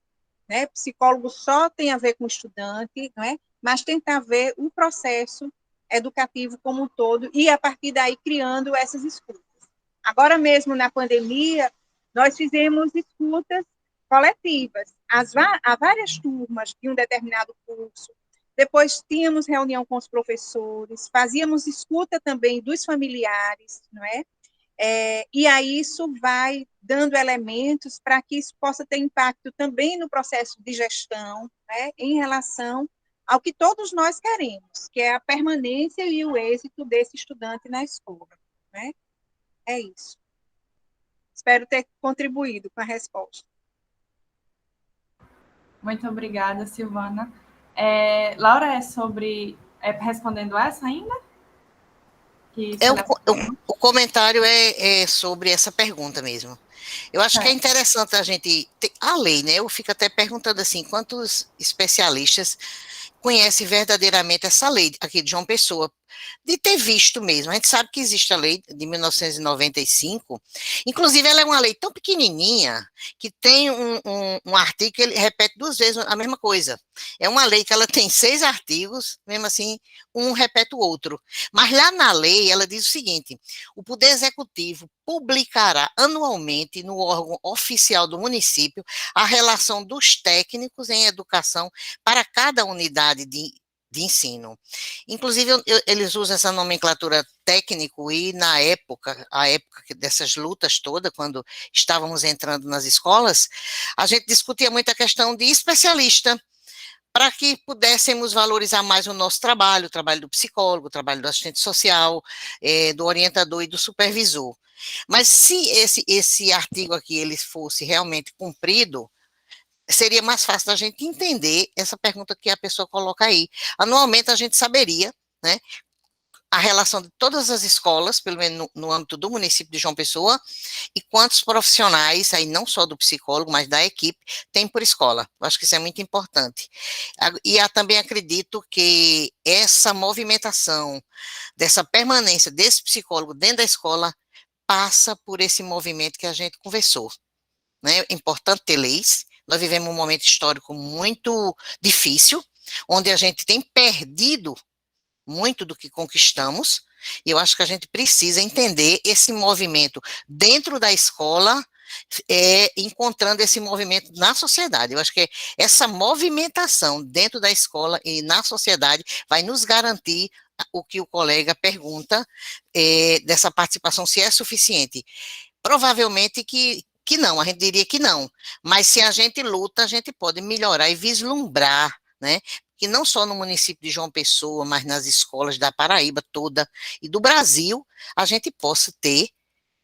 né, psicólogo só tem a ver com o estudante, não é? Mas tentar ver o processo educativo como um todo e, a partir daí, criando essas escutas. Agora mesmo, na pandemia, nós fizemos escutas coletivas. Há várias turmas de um determinado curso, depois tínhamos reunião com os professores, fazíamos escuta também dos familiares, não é? E aí isso vai dando elementos para que isso possa ter impacto também no processo de gestão, né, em relação ao que todos nós queremos, que é a permanência e o êxito desse estudante na escola, né? É isso. Espero ter contribuído com a resposta. Muito obrigada, Silvana. Laura, respondendo essa ainda? O comentário é sobre essa pergunta mesmo. Eu acho que é interessante a gente a lei, né? Eu fico até perguntando assim, quantos especialistas conhecem verdadeiramente essa lei aqui de João Pessoa, de ter visto mesmo. A gente sabe que existe a lei de 1995, inclusive ela é uma lei tão pequenininha que tem um artigo que ele repete 2 vezes a mesma coisa. É uma lei que ela tem 6 artigos, mesmo assim, um repete o outro. Mas lá na lei, ela diz o seguinte: o Poder Executivo publicará anualmente no órgão oficial do município a relação dos técnicos em educação para cada unidade de ensino. Inclusive, eles usam essa nomenclatura técnico e na época, a época dessas lutas todas, quando estávamos entrando nas escolas, a gente discutia muito a questão de especialista, para que pudéssemos valorizar mais o nosso trabalho, o trabalho do psicólogo, o trabalho do assistente social, do orientador e do supervisor. Mas se esse artigo aqui ele fosse realmente cumprido, seria mais fácil da gente entender essa pergunta que a pessoa coloca aí. Anualmente a gente saberia, né, a relação de todas as escolas, pelo menos no âmbito do município de João Pessoa, e quantos profissionais, aí não só do psicólogo, mas da equipe, tem por escola. Eu acho que isso é muito importante. E também acredito que essa movimentação, dessa permanência desse psicólogo dentro da escola, passa por esse movimento que a gente conversou. Né? É importante ter leis. Nós vivemos um momento histórico muito difícil, onde a gente tem perdido muito do que conquistamos, e eu acho que a gente precisa entender esse movimento dentro da escola, encontrando esse movimento na sociedade. Eu acho que essa movimentação dentro da escola e na sociedade vai nos garantir o que o colega pergunta, dessa participação, se é suficiente. Provavelmente que não, a gente diria que não, mas se a gente luta, a gente pode melhorar e vislumbrar, né, que não só no município de João Pessoa, mas nas escolas da Paraíba toda e do Brasil, a gente possa ter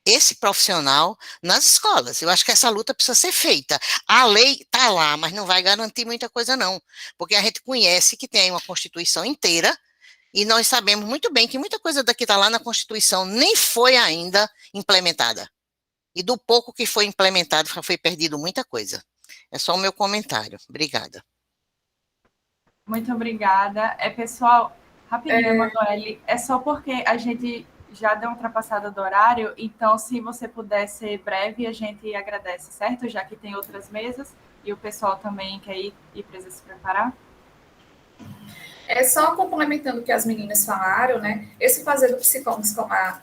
esse profissional nas escolas. Eu acho que essa luta precisa ser feita. A lei está lá, mas não vai garantir muita coisa não, porque a gente conhece que tem uma Constituição inteira, e nós sabemos muito bem que muita coisa daqui está lá na Constituição nem foi ainda implementada. E do pouco que foi implementado, foi perdido muita coisa. É só o meu comentário. Obrigada. Muito obrigada. Pessoal, rapidinho, Emanuele, é só porque a gente já deu uma ultrapassada do horário, então, se você puder ser breve, a gente agradece, certo? Já que tem outras mesas e o pessoal também quer ir para se preparar. Só complementando o que as meninas falaram, né? Esse fazer do psicólogo escolar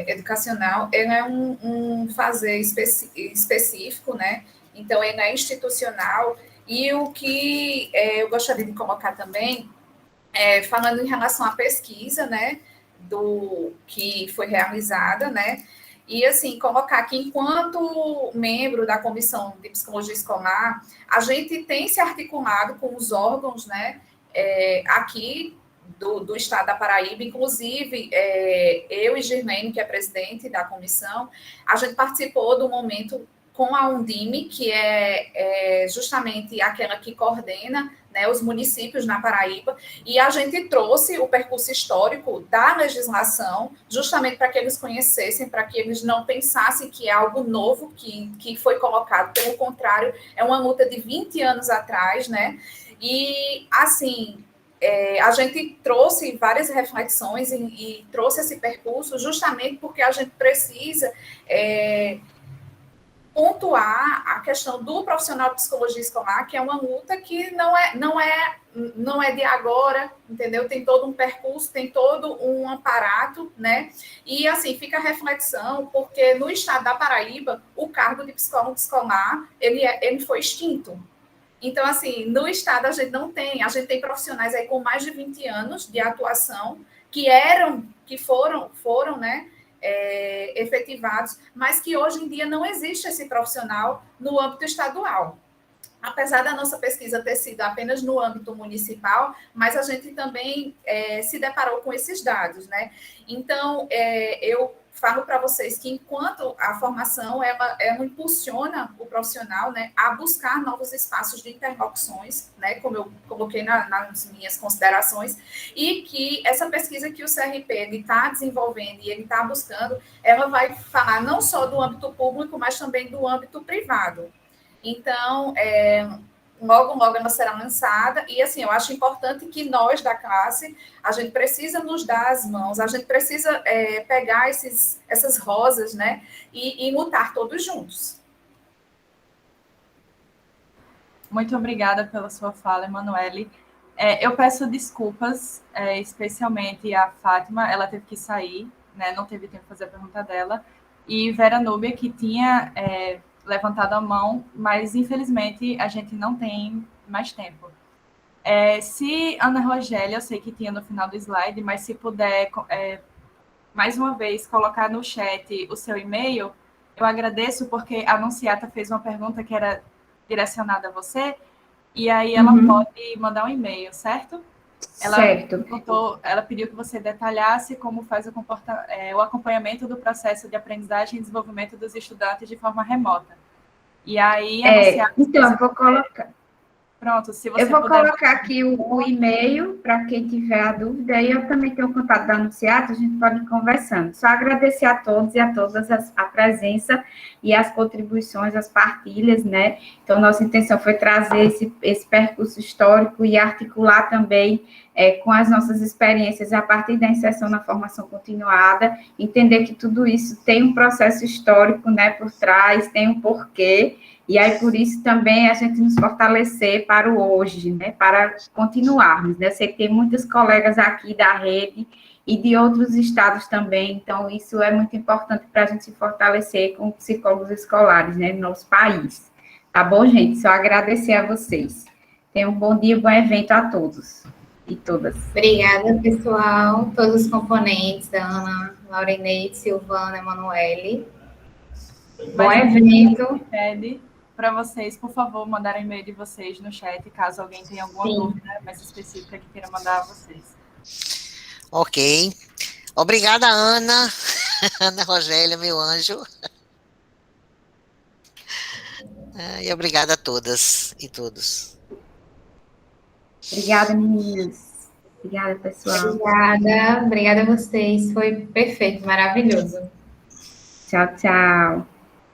educacional, ele é um fazer específico, né? Então, ele é institucional. E o que eu gostaria de colocar também, falando em relação à pesquisa, né, que foi realizada, né, E, assim, colocar que, enquanto membro da Comissão de Psicologia Escolar, a gente tem se articulado com os órgãos, né, aqui do Estado da Paraíba, inclusive, eu e Girlene, que é presidente da comissão, a gente participou do momento com a Undime, que é justamente aquela que coordena, né, os municípios na Paraíba, e a gente trouxe o percurso histórico da legislação, justamente para que eles conhecessem, para que eles não pensassem que é algo novo que foi colocado, pelo contrário, é uma luta de 20 anos atrás, né, e, assim, a gente trouxe várias reflexões e trouxe esse percurso justamente porque a gente precisa pontuar a questão do profissional de psicologia escolar, que é uma luta que não é de agora, entendeu? Tem todo um percurso, tem todo um aparato, né? E, assim, fica a reflexão, porque no estado da Paraíba, o cargo de psicólogo escolar, ele foi extinto. Então, assim, no estado a gente tem profissionais aí com mais de 20 anos de atuação, que foram, né, efetivados, mas que hoje em dia não existe esse profissional no âmbito estadual. Apesar da nossa pesquisa ter sido apenas no âmbito municipal, mas a gente também se deparou com esses dados, né? Então, eu falo para vocês que, enquanto a formação ela impulsiona o profissional, né, a buscar novos espaços de interlocuções, né, como eu coloquei nas minhas considerações, e que essa pesquisa que o CRP está desenvolvendo e ele está buscando, ela vai falar não só do âmbito público, mas também do âmbito privado. Então, logo ela será lançada, e, assim, eu acho importante que nós, da classe, a gente precisa nos dar as mãos, a gente precisa pegar essas rosas, né, e lutar todos juntos. Muito obrigada pela sua fala, Emanuele. Eu peço desculpas, especialmente a Fátima, ela teve que sair, né, não teve tempo de fazer a pergunta dela, e Vera Núbia, que tinha levantado a mão, mas, infelizmente, a gente não tem mais tempo. Se Ana Rogélia, eu sei que tinha no final do slide, mas se puder, mais uma vez, colocar no chat o seu e-mail, eu agradeço, porque a Anunciata fez uma pergunta que era direcionada a você, e aí ela pode mandar um e-mail, certo? Ela pediu que você detalhasse como faz o acompanhamento do processo de aprendizagem e desenvolvimento dos estudantes de forma remota. E aí, então, eu vou colocar. Pronto, se você Eu vou puder... colocar aqui o e-mail para quem tiver a dúvida, e eu também tenho o contato da Anunciata, a gente pode ir conversando. Só agradecer a todos e a todas a presença e as contribuições, as partilhas, né? Então, nossa intenção foi trazer esse percurso histórico e articular também com as nossas experiências a partir da inserção na formação continuada, entender que tudo isso tem um processo histórico, né, por trás, tem um porquê, e aí, por isso, também a gente nos fortalecer para o hoje, né, para continuarmos, né? Eu sei que tem muitas colegas aqui da rede e de outros estados também, então isso é muito importante para a gente se fortalecer com psicólogos escolares, né, no nosso país. Tá bom, gente? Só agradecer a vocês. Tenham um bom dia e bom evento a todos e todas. Obrigada, pessoal, todos os componentes, Ana, Laureneide, Silvana, Emanuele. Bom evento. Pede para vocês, por favor, mandarem e-mail de vocês no chat, caso alguém tenha alguma dúvida mais específica que queira mandar a vocês. Ok. Obrigada, Ana. Ana Rogélia, meu anjo. E obrigada a todas e todos. Obrigada, meninas. Obrigada, pessoal. Obrigada a vocês. Foi perfeito, maravilhoso. Tchau, tchau.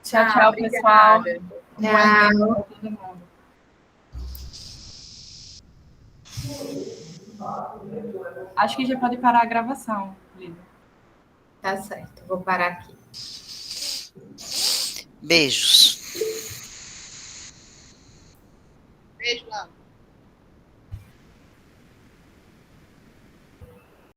Tchau, pessoal. Tchau. Todo mundo. Acho que já pode parar a gravação, Lívia. Tá certo, vou parar aqui. Beijos.